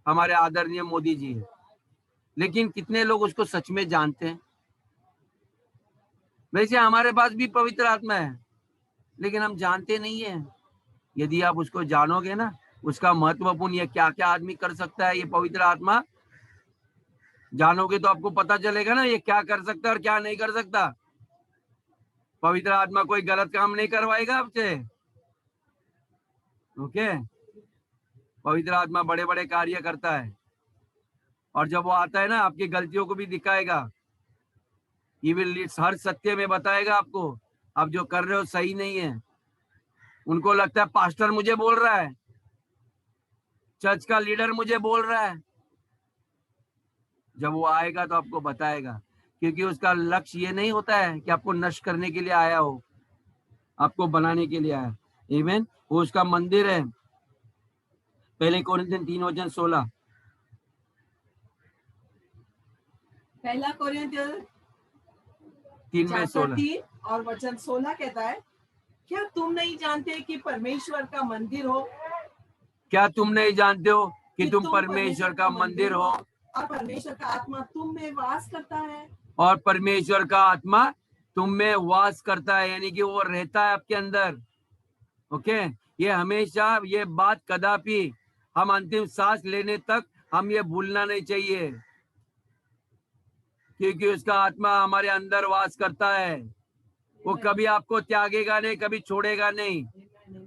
A: हमारे आदरणीय मोदी जी है, लेकिन कितने लोग उसको सच में जानते हैं? वैसे हमारे पास भी पवित्र आत्मा है, लेकिन हम जानते नहीं है। यदि आप उसको जानोगे ना, उसका महत्वपूर्ण ये क्या क्या आदमी कर सकता है, ये पवित्र आत्मा जानोगे तो आपको पता चलेगा ना, ये क्या कर सकता है और क्या नहीं कर सकता। पवित्र आत्मा कोई गलत काम नहीं करवाएगा आपसे। ओके, पवित्र आत्मा बड़े बड़े कार्य करता है, और जब वो आता है ना, आपकी गलतियों को भी दिखाएगा। ये विल हर सत्य में बताएगा आपको, आप जो कर रहे हो सही नहीं है। उनको लगता है पास्टर मुझे बोल रहा है, चर्च का लीडर मुझे बोल रहा है। जब वो आएगा तो आपको बताएगा, क्योंकि उसका लक्ष्य ये नहीं होता है कि आपको नष्ट करने के लिए आया हो, आपको बनाने के लिए आया। आमीन। वो उसका मंदिर है। पहले कोरिन्थियन 3:16।
B: पहला कोरिन्थियन
A: 3:16
B: और वचन 16 कहता है, क्या तुम नहीं जानते कि परमेश्वर का मंदिर हो?
A: क्या तुम नहीं जानते हो कि तुम परमेश्वर का मंदिर हो,
B: और परमेश्वर का आत्मा तुम में वास करता है?
A: और परमेश्वर का आत्मा तुम में वास करता है, यानी कि वो रहता है आपके अंदर। ओके, ये हमेशा, ये बात कदापि हम अंतिम सांस लेने तक हम ये भूलना नहीं चाहिए। क्योंकि उसका आत्मा हमारे अंदर वास करता है। वो कभी आपको त्यागेगा नहीं, कभी छोड़ेगा नहीं।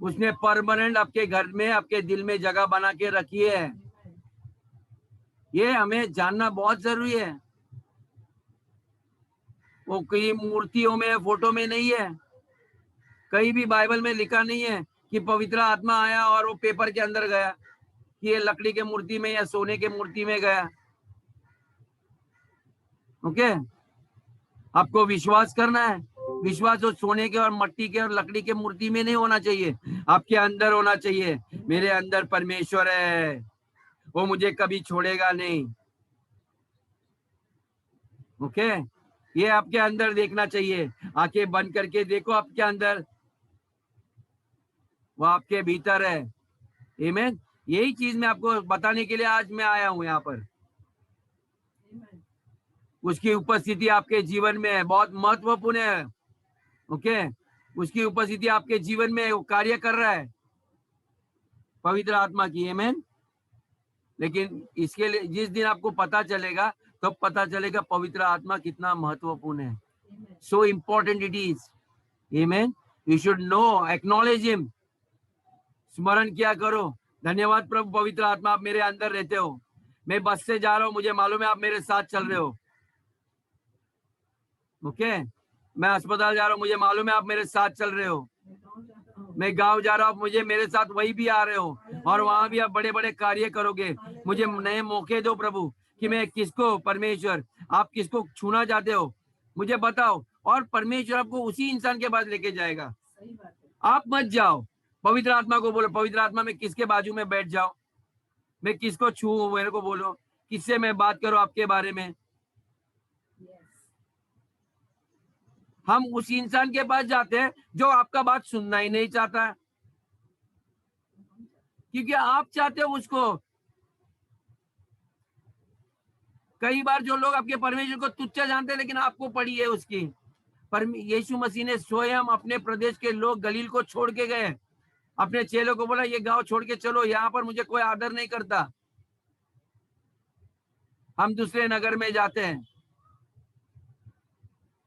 A: उसने परमानेंट आपके घर में, आपके दिल में जगह बना के रखी है। ये हमें जानना बहुत जरूरी है। वो कई मूर्तियों में, फोटो में नहीं है। कहीं भी बाइबल में लिखा नहीं है कि पवित्र आत्मा आया और वो पेपर के अंदर गया, कि ये लकड़ी के मूर्ति में या सोने के मूर्ति में गया। ओके, आपको विश्वास करना है। विश्वास उस सोने के और मट्टी के और लकड़ी के मूर्ति में नहीं होना चाहिए, आपके अंदर होना चाहिए। मेरे अंदर परमेश्वर है, वो मुझे कभी छोड़ेगा नहीं। ओके, ये आपके अंदर देखना चाहिए। आंखें बंद करके देखो आपके अंदर, वो आपके भीतर है। आमीन। यही चीज मैं आपको बताने के लिए आज मैं आया हूं यहाँ पर। उसकी उपस्थिति आपके जीवन में है, बहुत महत्वपूर्ण है। ओके, उसकी उपस्थिति आपके जीवन में वो कार्य कर रहा है, पवित्र आत्मा की। आमीन। लेकिन इसके लिए जिस दिन आपको पता चलेगा, तब तो पता चलेगा पवित्र आत्मा कितना महत्वपूर्ण है। So important it is. Amen. You should know, acknowledge him. स्मरण किया करो, धन्यवाद प्रभु पवित्र आत्मा, आप मेरे अंदर रहते हो। मैं बस से जा रहा हूँ, मुझे मालूम है आप मेरे साथ चल रहे हो। ओके, मैं अस्पताल जा रहा हूँ, मुझे मालूम है आप मेरे साथ चल रहे हो। मैं गांव जा रहा हूँ, मुझे मेरे साथ वही भी आ रहे हो, और वहां भी आप बड़े बड़े कार्य करोगे। मुझे नए मौके दो प्रभु, कि मैं किसको, परमेश्वर आप किसको छूना चाहते हो मुझे बताओ, और परमेश्वर आपको उसी इंसान के पास लेके जाएगा। आप मत जाओ, पवित्र आत्मा को बोलो, पवित्र आत्मा में किसके बाजू में बैठ जाओ, मैं किसको छू, मेरे को बोलो, किससे मैं बात करूं आपके बारे में। हम उस इंसान के पास जाते हैं जो आपका बात सुनना ही नहीं चाहता है, क्योंकि आप चाहते हो उसको। कई बार जो लोग आपके परमेश्वर को तुच्छ जानते हैं, लेकिन आपको पड़ी है उसकी। पर यीशु मसीह ने स्वयं अपने प्रदेश के लोग गलील को छोड़ के गए, अपने चेलों को बोला ये गांव छोड़ के चलो, यहाँ पर मुझे कोई आदर नहीं करता। हम दूसरे नगर में जाते हैं,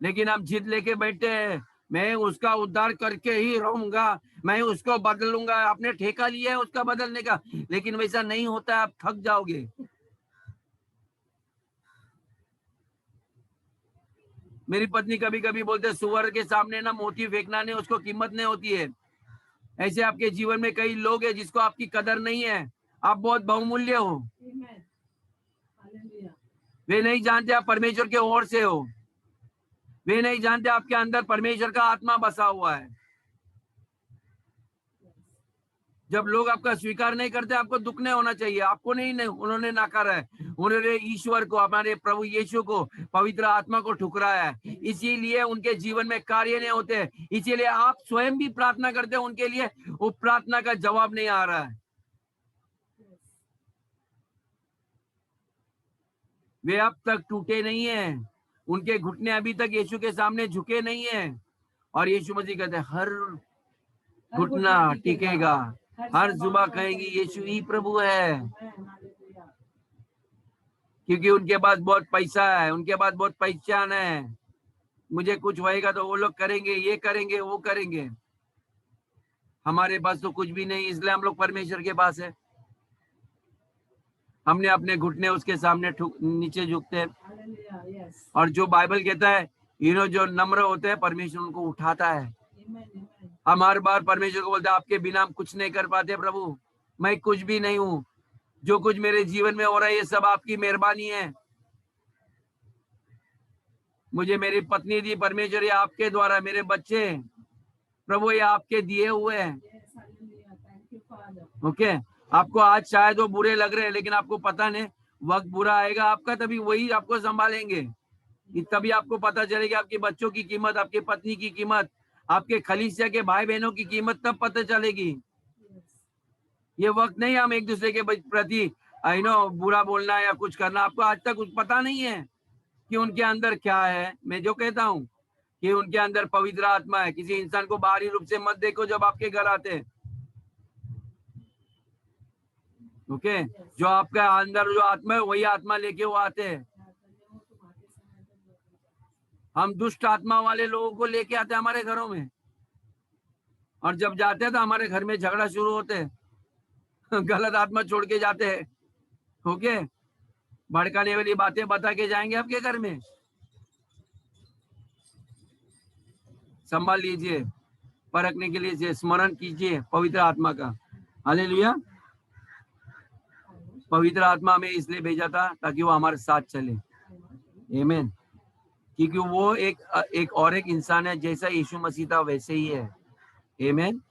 A: लेकिन हम जिद लेके बैठते हैं, मैं उसका उद्धार करके ही रहूंगा, मैं उसको बदलूंगा। आपने ठेका लिया है उसका बदलने का, लेकिन वैसा नहीं होता, आप थक जाओगे। मेरी पत्नी कभी कभी बोलते, सुअर के सामने ना मोती फेंकना, नहीं उसको कीमत नहीं होती है। ऐसे आपके जीवन में कई लोग हैं जिसको आपकी कदर नहीं है, आप बहुत बहुमूल्य हो। वे नहीं जानते आप परमेश्वर के ओर से हो, वे नहीं जानते आपके अंदर परमेश्वर का आत्मा बसा हुआ है। जब लोग आपका स्वीकार नहीं करते, आपको दुख नहीं होना चाहिए। आपको नहीं उन्होंने नकारा है, उन्होंने ईश्वर को, हमारे प्रभु यीशु को, पवित्र आत्मा को ठुकराया है, इसीलिए उनके जीवन में कार्य नहीं होते। इसीलिए आप स्वयं भी प्रार्थना करते हो उनके लिए, वो प्रार्थना का जवाब नहीं आ रहा है। वे अब तक टूटे नहीं है, उनके घुटने अभी तक यीशु के सामने झुके नहीं है। और यीशु मसीह कहते हैं हर घुटना टिकेगा, हर जुबान कहेगी यीशु ही प्रभु है। क्योंकि उनके पास बहुत पैसा है, उनके पास बहुत पहचान है। मुझे कुछ होएगा तो वो लोग करेंगे, ये करेंगे, वो करेंगे। हमारे पास तो कुछ भी नहीं, इसलिए हम लोग परमेश्वर के पास है। हमने अपने घुटने उसके सामने नीचे झुकते हैं। और जो बाइबल कहता है, जो नम्र होते हैं परमेश्वर उनको उठाता है। हम हर बार परमेश्वर को बोलते हैं आपके बिना हम कुछ नहीं कर पाते प्रभु, मैं कुछ भी नहीं हूँ, जो कुछ मेरे जीवन में हो रहा है ये सब आपकी मेहरबानी है। मुझे मेरी पत्नी दी परमेश्वर, ये आपके द्वारा, मेरे बच्चे प्रभु ये आपके दिए हुए हैं। ओके, आपको आज शायद वो बुरे लग रहे हैं, लेकिन आपको पता नहीं वक्त बुरा आएगा आपका, तभी वही आपको संभालेंगे। तभी आपको पता चलेगा आपके बच्चों की कीमत, आपके पत्नी की कीमत, आपके खलीसिया के भाई बहनों की कीमत तब पता चलेगी। ये वक्त नहीं हम एक दूसरे के प्रति बुरा बोलना या कुछ करना। आपको आज तक कुछ पता नहीं है कि उनके अंदर क्या है। मैं जो कहता हूँ कि उनके अंदर पवित्र आत्मा है। किसी इंसान को बाहरी रूप से मत देखो जब आपके घर आते हैं। ओके, जो आपका अंदर जो आत्मा है वही आत्मा लेके वो आते हैं। हम दुष्ट आत्मा वाले लोगों को लेके आते हैं हमारे घरों में, और जब जाते हैं तो हमारे घर में झगड़ा शुरू होते हैं। गलत आत्मा छोड़ के जाते हैं। ओके, भड़काने वाली बातें बता के जाएंगे आपके घर में। संभाल लीजिए, परखने के लिए स्मरण कीजिए पवित्र आत्मा का। हालेलुया। पवित्र आत्मा हमें इसलिए भेजा था ताकि वो हमारे साथ चले। आमीन। क्योंकि वो एक और एक इंसान है, जैसा यीशु मसीह था वैसे ही है। आमीन।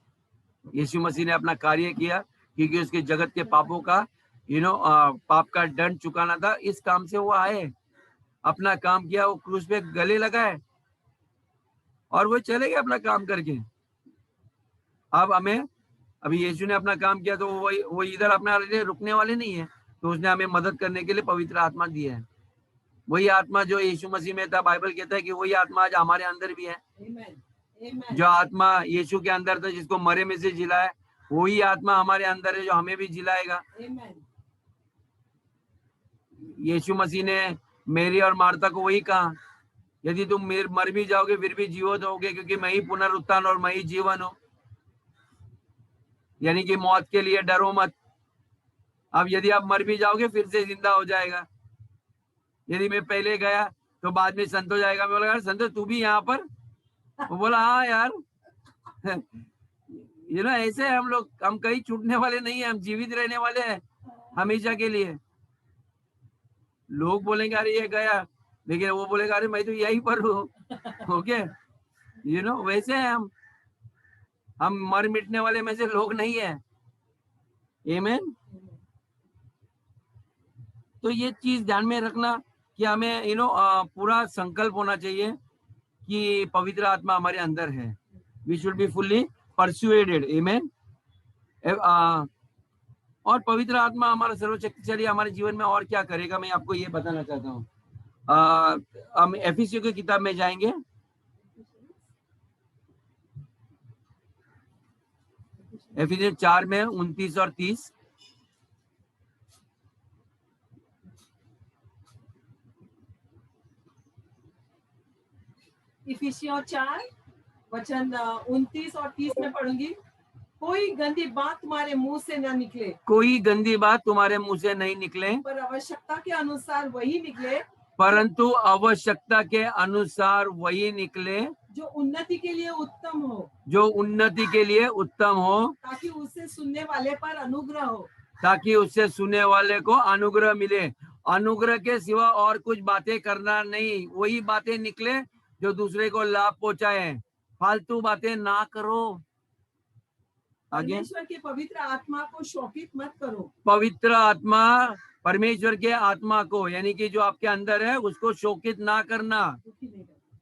A: यीशु मसीह ने अपना कार्य किया क्योंकि उसके जगत के पापों का पाप का दंड चुकाना था। इस काम से वो आए, अपना काम किया, वो क्रूस पे गले लगाए और वो चले गए अपना काम करके। अब हमें, अभी यीशु ने अपना काम किया तो वो इधर अपना लिए रुकने वाले नहीं है, तो उसने हमें मदद करने के लिए पवित्र आत्मा दिया है। वही आत्मा जो यीशु मसीह में था, बाइबल कहता है कि वही आत्मा आज हमारे अंदर भी है। जो आत्मा यीशु के अंदर था, जिसको मरे में से जिलाया, वही आत्मा हमारे अंदर है जो हमें भी जिलाएगा। यीशु मसीह ने मेरी और मार्था को वही कहा, यदि तुम मर भी जाओगे फिर भी जीवित होगे, क्योंकि मैं ही पुनरुत्थान और मैं ही जीवन हूं। यानी कि मौत के लिए डरो मत। अब यदि आप मर भी जाओगे फिर से जिंदा हो जाएगा। यदि मैं पहले गया तो बाद में संत हो जाएगा। मैं बोला, संत तू भी यहाँ पर? वो बोला, हाँ यार। ऐसे हम लोग, हम कहीं छूटने वाले नहीं है, हम जीवित रहने वाले हैं हमेशा के लिए। लोग बोलेंगे अरे ये गया, लेकिन वो बोलेगा अरे मैं तो यहीं पर हूँ। ओके, वैसे है हम मर मिटने वाले में से लोग नहीं है। आमीन। तो ये चीज ध्यान में रखना कि हमें पूरा संकल्प होना चाहिए कि पवित्र आत्मा हमारे अंदर है। We should be fully persuaded. आमीन। और पवित्र आत्मा हमारा सर्वशक्तिशाली हमारे जीवन में और क्या करेगा, मैं आपको ये बताना चाहता हूँ। हम एफिसियों की किताब में जाएंगे। एफिसियों 4 में 29 और 30।
B: इफिसियों 4 वचन 29 और 30 में पढ़ूंगी। कोई गंदी बात तुम्हारे मुंह से न निकले,
A: कोई गंदी बात तुम्हारे मुंह से नहीं निकले,
B: पर आवश्यकता के अनुसार वही निकले,
A: परंतु आवश्यकता के अनुसार वही निकले
B: जो उन्नति के लिए उत्तम हो,
A: जो उन्नति के लिए उत्तम हो,
B: ताकि उससे सुनने वाले पर अनुग्रह हो,
A: ताकि उससे सुनने वाले को अनुग्रह मिले। अनुग्रह के सिवा और कुछ बातें करना नहीं, वही बातें निकले जो दूसरे को लाभ पहुंचाए। फालतू बातें ना करो। आगे,
B: परमेश्वर के पवित्र आत्मा को शोकित मत करो।
A: पवित्र आत्मा, परमेश्वर के आत्मा को, यानी कि जो आपके अंदर है उसको शोकित ना करना,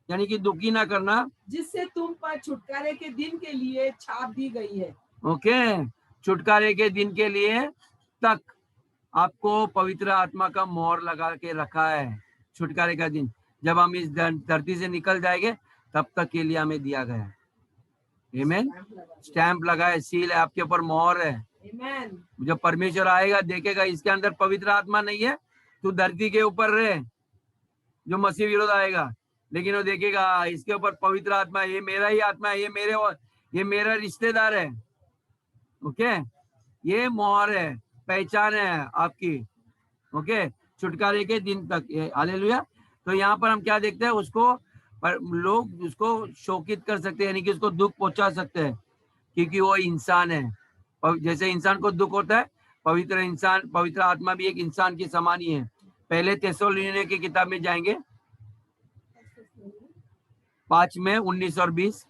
A: यानी कि दुखी ना करना,
B: जिससे तुम पर छुटकारे के दिन के लिए छाप दी गई है।
A: ओके, छुटकारे के दिन के लिए तक आपको पवित्र आत्मा का मोहर लगा के रखा है। छुटकारे का दिन जब हम इस धरती से निकल जाएंगे तब तक के लिए हमें दिया गया है। आमीन। स्टैंप लगा है, सील है, आपके ऊपर मोहर है।
B: आमीन।
A: जब परमेश्वर आएगा देखेगा इसके अंदर पवित्र आत्मा नहीं है, तू धरती के ऊपर रहे, जो मसीह विरोध आएगा, लेकिन वो देखेगा इसके ऊपर पवित्र आत्मा, ये मेरा ही आत्मा है, ये मेरा रिश्तेदार है। ओके, ये मोहर है, पहचान है आपकी। ओके, छुटकारे के दिन तक। हालेलुया। तो यहाँ पर हम क्या देखते हैं, उसको पर लोग उसको शोकित कर सकते हैं, यानी कि उसको दुख पहुंचा सकते हैं, क्योंकि वो इंसान है। जैसे इंसान को दुख होता है, पवित्र आत्मा भी एक इंसान के समान ही है। पहले थिस्सलुनीकियों की किताब में जाएंगे, 5 में 19 और 20।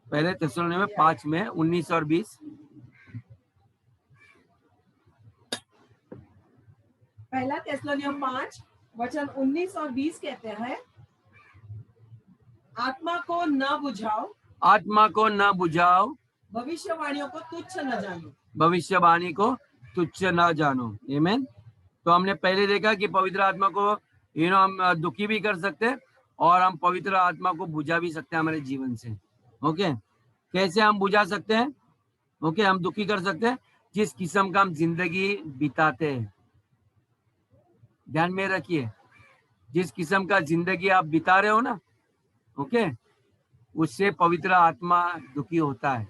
A: पहले थिस्सलुनीकियों में 5 में 19 और 20।
B: पहला थिस्सलुनीकियों 5 वचन 19 और 20 कहते हैं, आत्मा को न बुझाओ,
A: आत्मा को न बुझाओ,
B: भविष्यवाणियों को तुच्छ न जानो,
A: भविष्यवाणी को तुच्छ न जानो। आमीन। तो हमने पहले देखा कि पवित्र आत्मा को हम दुखी भी कर सकते हैं और हम पवित्र आत्मा को बुझा भी सकते हैं हमारे जीवन से। ओके, कैसे हम बुझा सकते हैं? ओके, हम दुखी कर सकते हैं जिस किस्म का हम जिंदगी बिताते हैं। ध्यान में रखिए, जिस किस्म का जिंदगी आप बिता रहे हो ना, ओके, उससे पवित्र आत्मा दुखी होता है।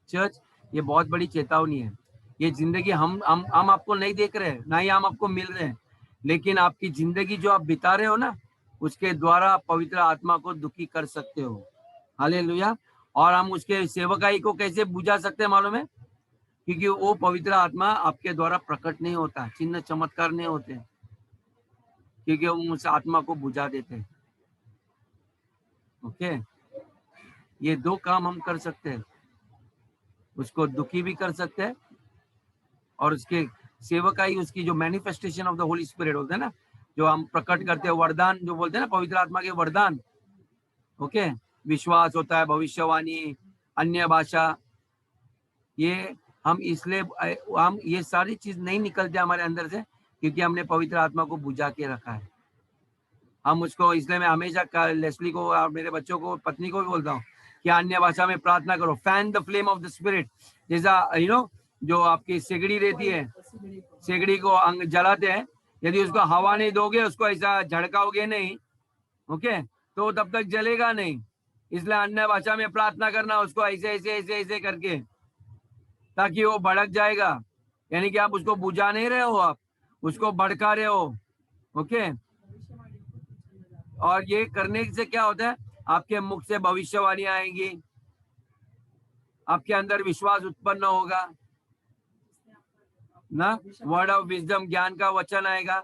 A: चर्च, ये बहुत बड़ी चेतावनी है। ये जिंदगी हम आपको नहीं देख रहे हैं, ना ही हम आपको मिल रहे हैं, लेकिन आपकी जिंदगी जो आप बिता रहे हो ना, उसके द्वारा आप पवित्र आत्मा को दुखी कर सकते हो। हालेलुया। और हम उसके सेवकाई को कैसे बुझा सकते हैं मालूम है? क्योंकि वो पवित्र आत्मा आपके द्वारा प्रकट नहीं होता, चिन्ह चमत्कार नहीं होते, क्योंकि हम उस आत्मा को बुझा देते हैं। ओके, ये दो काम हम कर सकते हैं, उसको दुखी भी कर सकते हैं और उसके सेवकाई, उसकी जो manifestation of the Holi spirit होता है ना, जो हम प्रकट करते हैं, वरदान जो बोलते हैं ना, पवित्र आत्मा के वरदान। ओके, विश्वास होता है, भविष्यवाणी, अन्य भाषा, ये हम इसलिए हम ये सारी चीज नहीं निकलते हमारे अंदर से क्योंकि हमने पवित्र आत्मा को बुझा के रखा है। हम उसको, इसलिए मैं हमेशा लेस्ली को और मेरे बच्चों को, पत्नी को भी बोलता हूँ कि अन्य भाषा में प्रार्थना करो, fan the flame of the spirit. जैसा जो आपकी सिगड़ी रहती है, सिगड़ी को अंग जलाते हैं, यदि उसको हवा नहीं दोगे, उसको ऐसा झड़काओगे नहीं, ओके, तो तब तक जलेगा नहीं। इसलिए अन्य भाषा में प्रार्थना करना, उसको ऐसे ऐसे ऐसे ऐसे करके, ताकि वो भड़क जाएगा। यानी कि आप उसको बुझा नहीं रहे हो, आप उसको भड़का रहे हो। ओके, और ये करने से क्या होता है, आपके मुख से भविष्यवाणी आएंगी, आपके अंदर विश्वास उत्पन्न होगा ना, वर्ड ऑफ विजडम, ज्ञान का वचन आएगा,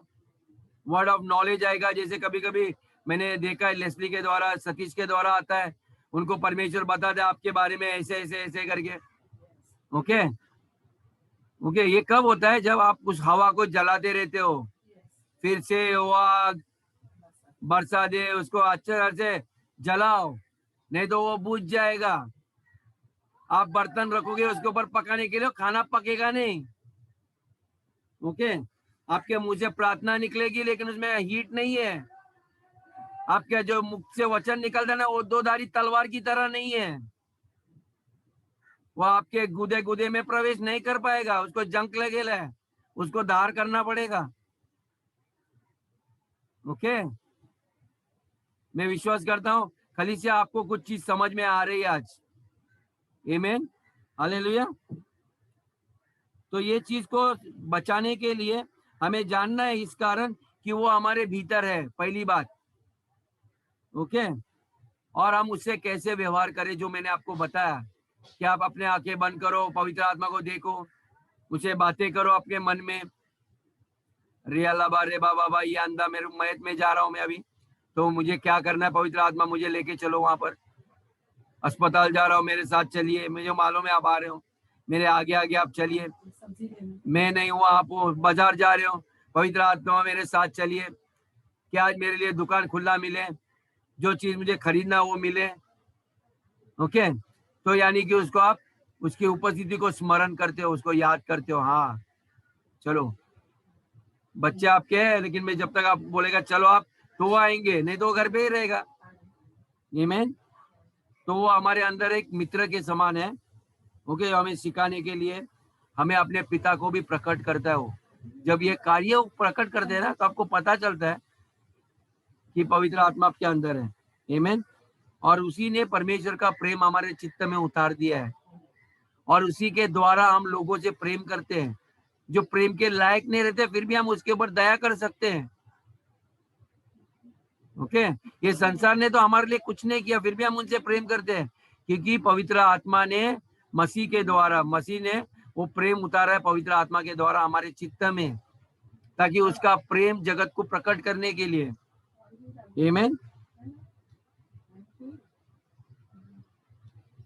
A: वर्ड ऑफ नॉलेज आएगा। जैसे कभी कभी मैंने देखा है, लेस्ली के द्वारा, सतीश के द्वारा आता है, उनको परमेश्वर बताते आपके बारे में ऐसे ऐसे ऐसे करके। ओके ओके, ये कब होता है? जब आप उस हवा को जलाते रहते हो, फिर से हवा बरसा दे, उसको अच्छे तरह से जलाओ, नहीं तो वो बुझ जाएगा। आप बर्तन रखोगे उसके ऊपर पकाने के लिए, खाना पकेगा नहीं। ओके, आपके मुंह से प्रार्थना निकलेगी लेकिन उसमें हीट नहीं है। आपके जो मुख से वचन निकलता है ना, वो दो धारी तलवार की तरह नहीं है, वो आपके गुदे गुदे में प्रवेश नहीं कर पाएगा, उसको जंक लगेगा है, उसको धार करना पड़ेगा। ओके, मैं विश्वास करता हूँ खलीसिया आपको कुछ चीज समझ में आ रही है आज। आमीन, हालेलुया। तो ये चीज को बचाने के लिए हमें जानना है इस कारण कि वो हमारे भीतर है, पहली बात। ओके, और हम उससे कैसे व्यवहार करें, जो मैंने आपको बताया कि आप अपने आंखें बंद करो, पवित्र आत्मा को देखो, उसे बातें करो अपने मन में। रिया लाबा रे बाबा, ये अंधा मेरे मयत में जा रहा हूं मैं अभी, तो मुझे क्या करना है? पवित्र आत्मा मुझे लेके चलो वहां पर। अस्पताल जा रहा हूँ, मेरे साथ चलिए, मुझे मालूम है आप आ रहे हो, मेरे आगे आगे आप चलिए। मैं नहीं हूँ, आप बाजार जा रहे हो, पवित्र आत्मा मेरे साथ चलिए। क्या आज मेरे लिए दुकान खुला मिले, जो चीज मुझे खरीदना वो मिले। ओके, तो यानी कि उसको आप, उसकी उपस्थिति को स्मरण करते हो, उसको याद करते हो। हाँ चलो, बच्चे आपके हैं, लेकिन मैं जब तक आप बोलेगा चलो आप, तो वो आएंगे, नहीं तो वो घर पे ही रहेगा। आमीन। तो वो हमारे अंदर एक मित्र के समान है। ओके, हमें सिखाने के लिए, हमें अपने पिता को भी प्रकट करता है वो। जब ये कार्य प्रकट करते हैं ना, तो आपको पता चलता है कि पवित्र आत्मा आपके अंदर है। आमीन। और उसी ने परमेश्वर का प्रेम हमारे चित्त में उतार दिया है, और उसी के द्वारा हम लोगों से प्रेम करते हैं। जो प्रेम के लायक नहीं रहते, फिर भी हम उसके ऊपर दया कर सकते हैं। ओके, ये संसार ने तो हमारे लिए कुछ नहीं किया, फिर भी हम उनसे प्रेम करते हैं, क्योंकि पवित्र आत्मा ने मसीह के द्वारा, मसीह ने वो प्रेम उतारा है पवित्र आत्मा के द्वारा हमारे चित्त में, ताकि उसका प्रेम जगत को प्रकट करने के लिए। आमीन।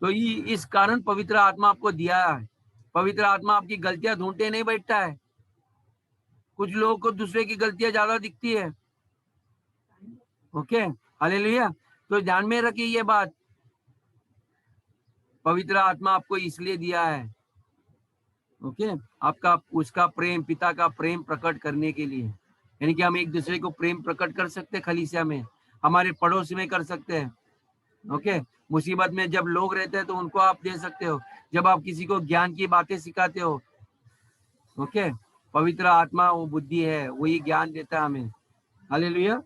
A: तो इस कारण पवित्र आत्मा आपको दिया है। पवित्र आत्मा आपकी गलतियां ढूंढते नहीं बैठता है। कुछ लोगों को दूसरे की गलतियां ज्यादा दिखती है। Okay, hallelujah. तो ध्यान में रखिए ये बात, पवित्र आत्मा आपको इसलिए दिया है, ओके, आपका, उसका प्रेम, पिता का प्रेम प्रकट करने के लिए। यानी कि हम एक दूसरे को प्रेम प्रकट कर सकते हैं, खलीसिया में, हमारे पड़ोस में कर सकते हैं। ओके, मुसीबत में जब लोग रहते हैं तो उनको आप दे सकते हो, जब आप किसी को ज्ञान की बातें सिखाते हो, ओके, पवित्र आत्मा वो बुद्धि है, वही ज्ञान देता है हमें। हालेलुया।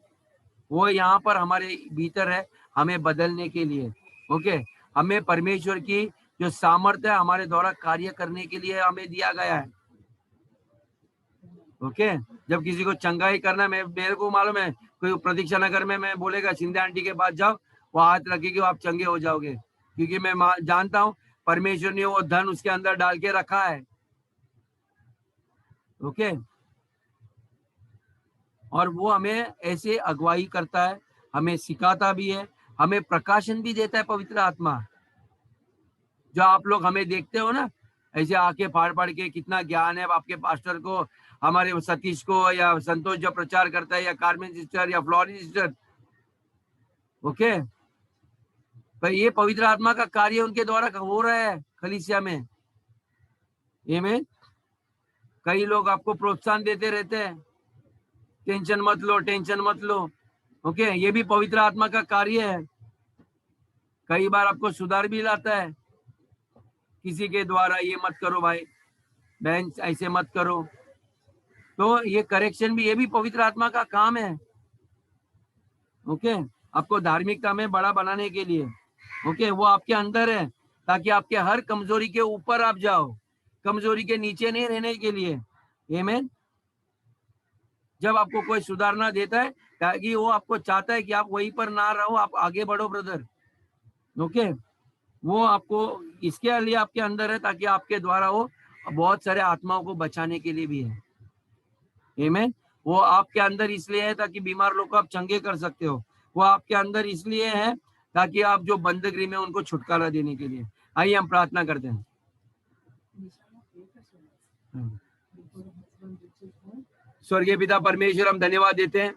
A: वो यहाँ पर हमारे भीतर है हमें बदलने के लिए। ओके, हमें परमेश्वर की जो सामर्थ्य है हमारे द्वारा कार्य करने के लिए हमें दिया गया है। ओके, जब किसी को चंगाई करना, मैं मेरे को मालूम है, कोई प्रतीक्षा नगर में मैं बोलेगा शिंदे आंटी के पास जाओ, वो हाथ रखेगी, आप चंगे हो जाओगे, क्योंकि मैं जानता हूँ परमेश्वर ने वो धन उसके अंदर डाल के रखा है। ओके, और वो हमें ऐसे अगुवाई करता है, हमें सिखाता भी है, हमें प्रकाशन भी देता है पवित्र आत्मा। जो आप लोग हमें देखते हो ना, ऐसे आके फाड़ फाड़ के कितना ज्ञान है आपके पास्टर को, हमारे सतीश को, या संतोष जो प्रचार करता है, या कार्मेन सिस्टर, या फ्लोरी सिस्टर। ओके, पर ये पवित्र आत्मा का कार्य उनके द्वारा हो रहा है कलीसिया में। आमीन। कई लोग आपको प्रोत्साहन देते रहते हैं, टेंशन मत लो, टेंशन मत लो। ओके, ये भी पवित्र आत्मा का कार्य है। कई बार आपको सुधार भी लाता है किसी के द्वारा, ये मत करो भाई बहन, ऐसे मत करो। तो ये करेक्शन भी, ये भी पवित्र आत्मा का काम है। ओके, आपको धार्मिकता में बड़ा बनाने के लिए। ओके, वो आपके अंदर है ताकि आपके हर कमजोरी के ऊपर आप जाओ, कमजोरी के नीचे नहीं रहने के लिए। आमीन। जब आपको कोई सुधारना देता है, ताकि वो आपको चाहता है कि आप वहीं पर ना रहो, आप आगे बढ़ो ब्रदर। ओके, वो आपको इसके लिए आपके अंदर है ताकि आपके द्वारा वो बहुत सारे आत्माओं को बचाने के लिए भी है। आमीन। वो आपके अंदर इसलिए है ताकि बीमार लोग को आप चंगे कर सकते हो। वो आपके अंदर इसलिए है ताकि आप जो बंदगी में उनको छुटकारा देने के लिए। आइए हम प्रार्थना करते हैं। स्वर्गीय पिता परमेश्वर, हम धन्यवाद देते हैं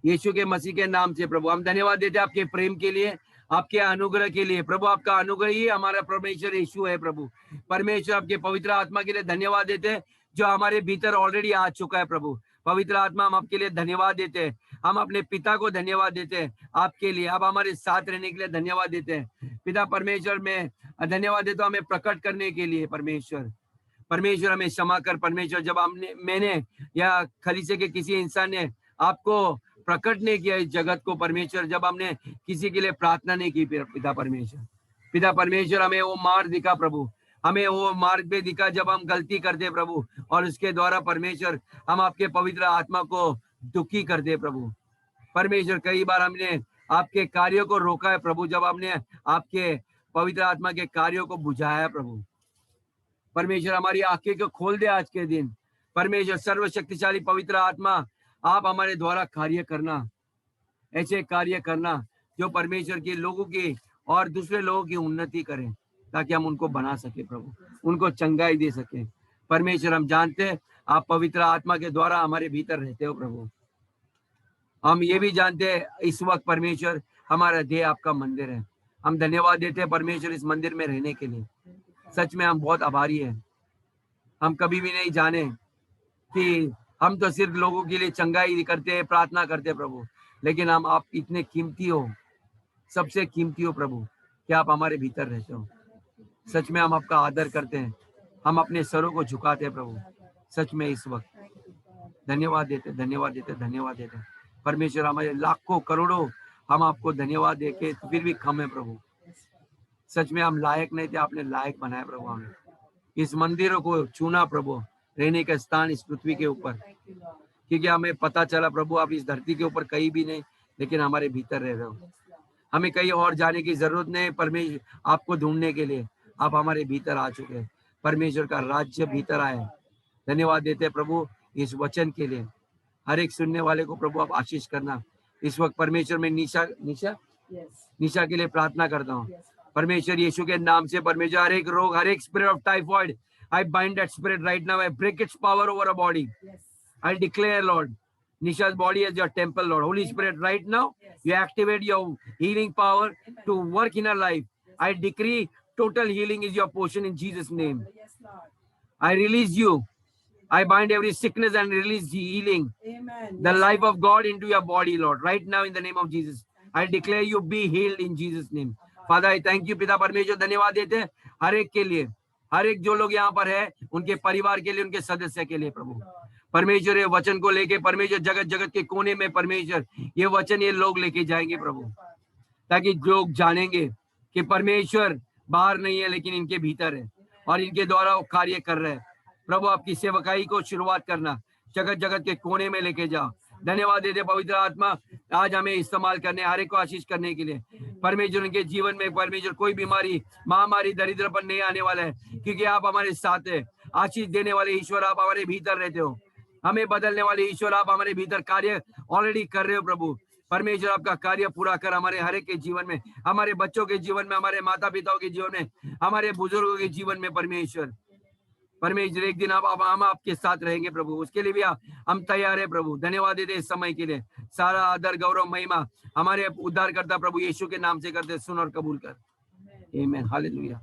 A: यीशु के मसीह के नाम से प्रभु। हम धन्यवाद देते हैं आपके प्रेम के लिए, आपके अनुग्रह के लिए प्रभु। आपका अनुग्रह ही हमारा परमेश्वर यीशु है प्रभु। परमेश्वर, आपके पवित्र आत्मा के लिए धन्यवाद देते हैं जो हमारे भीतर ऑलरेडी आ चुका है प्रभु। पवित्र आत्मा, हम आपके लिए धन्यवाद देते हैं। हम अपने पिता को धन्यवाद देते हैं आपके लिए, आप हमारे साथ रहने के लिए धन्यवाद देते हैं पिता परमेश्वर। मैं धन्यवाद देता हूँ हमें प्रकट करने के लिए परमेश्वर। परमेश्वर, हमें क्षमा कर परमेश्वर, जब मैंने या खलीसे के किसी इंसान ने आपको प्रकट नहीं किया इस जगत को परमेश्वर, जब हमने किसी के लिए प्रार्थना नहीं की पिता परमेश्वर। पिता परमेश्वर, हमें वो मार्ग दिखा प्रभु, हमें वो मार्ग पे दिखा जब हम गलती करते प्रभु, और उसके द्वारा परमेश्वर हम आपके पवित्र आत्मा को दुखी करते प्रभु। परमेश्वर, कई बार हमने आपके कार्यों को रोका है प्रभु, जब हमने आपके पवित्र आत्मा के कार्यों को बुझाया प्रभु। परमेश्वर, हमारी आंखें को खोल दे आज के दिन परमेश्वर। सर्वशक्तिशाली पवित्र आत्मा, आप हमारे द्वारा कार्य करना, ऐसे कार्य करना जो परमेश्वर के लोगों की और दूसरे लोगों की उन्नति करें, ताकि हम उनको बना सके प्रभु, उनको चंगाई दे सके परमेश्वर। हम जानते हैं आप पवित्र आत्मा के द्वारा हमारे भीतर रहते हो प्रभु। हम ये भी जानते हैं इस वक्त परमेश्वर हमारा देह आपका मंदिर है। हम धन्यवाद देते हैं परमेश्वर इस मंदिर में रहने के लिए। सच में हम बहुत आभारी हैं। हम कभी भी नहीं जाने कि हम तो सिर्फ लोगों के लिए चंगाई करते हैं, प्रार्थना करते हैं प्रभु, लेकिन आप इतने कीमती हो, सबसे कीमती हो प्रभु, कि आप हमारे भीतर रहते हो। सच में हम आपका आदर करते हैं, हम अपने सरों को झुकाते हैं प्रभु। सच में इस वक्त धन्यवाद देते, धन्यवाद देते, धन्यवाद देते परमेश्वर। हमारे लाखों करोड़ों हम आपको धन्यवाद देके फिर भी कम है प्रभु। सच में हम लायक नहीं थे, आपने लायक बनाया प्रभु। हमें इस मंदिरों को चुना प्रभु, रहने का स्थान इस पृथ्वी के ऊपर, क्योंकि हमें पता चला प्रभु आप इस धरती के ऊपर कहीं भी नहीं, लेकिन हमारे भीतर रह रहे हो। हमें कहीं और जाने की जरूरत नहीं परमेश्वर, आपको ढूंढने के लिए आप हमारे भीतर आ चुके हैं। परमेश्वर का राज्य भीतर आए। धन्यवाद देते हैं प्रभु इस वचन के लिए। हर एक सुनने वाले को प्रभु आप आशीष करना। इस वक्त परमेश्वर में निशा के लिए प्रार्थना करता हूँ परमेश्वर यीशु के नाम से। परमेश्वर, हर एक रोग, हर एक spirit of typhoid, I bind that spirit right now. I break its power over a body. I declare, Lord, Nisha's body as your temple, Lord. Holy Spirit, right now, you activate your healing power to work in her life. I decree total healing is your portion in Jesus' name. I release you. I bind every sickness and release healing. The life of God into your body, Lord. Right now, in the name of Jesus, I declare you be healed in Jesus' name. Father, I thank you, पिता परमेश्वर, धन्यवाद देते हैं हर एक के लिए, हर एक जो लोग यहाँ पर है उनके परिवार के लिए, उनके सदस्य के लिए प्रभु परमेश्वर ये वचन को लेके परमेश्वर जगत जगत के कोने में परमेश्वर ये वचन ये लोग लेके जाएंगे प्रभु, ताकि लोग जानेंगे कि परमेश्वर बाहर नहीं है लेकिन इनके भीतर है और इनके द्वारा वो कार्य कर रहे हैं। प्रभु आपकी सेवकाई को शुरुआत करना, जगत जगत के कोने में लेके जाओ। धन्यवाद देते पवित्र आत्मा आज हमें इस्तेमाल करने, हर एक को आशीष करने के लिए। परमेश्वर उनके जीवन में परमेश्वर कोई बीमारी महामारी दरिद्रपन नहीं आने वाला है, क्योंकि आप हमारे साथ है। आशीष देने वाले ईश्वर आप हमारे भीतर रहते हो, हमें बदलने वाले ईश्वर आप हमारे भीतर कार्य ऑलरेडी कर रहे हो प्रभु। परमेश्वर आपका कार्य पूरा कर हमारे हर एक के जीवन में, हमारे बच्चों के जीवन में, हमारे माता पिताओं के जीवन में, हमारे बुजुर्गों के जीवन में। परमेश्वर एक दिन हम आपके साथ रहेंगे प्रभु, उसके लिए भी हम तैयार है प्रभु। धन्यवाद देते इस समय के लिए। सारा आदर गौरव महिमा हमारे उद्धारकर्ता प्रभु यीशु के नाम से करते, सुन और कबूल कर। आमीन, हालेलुया।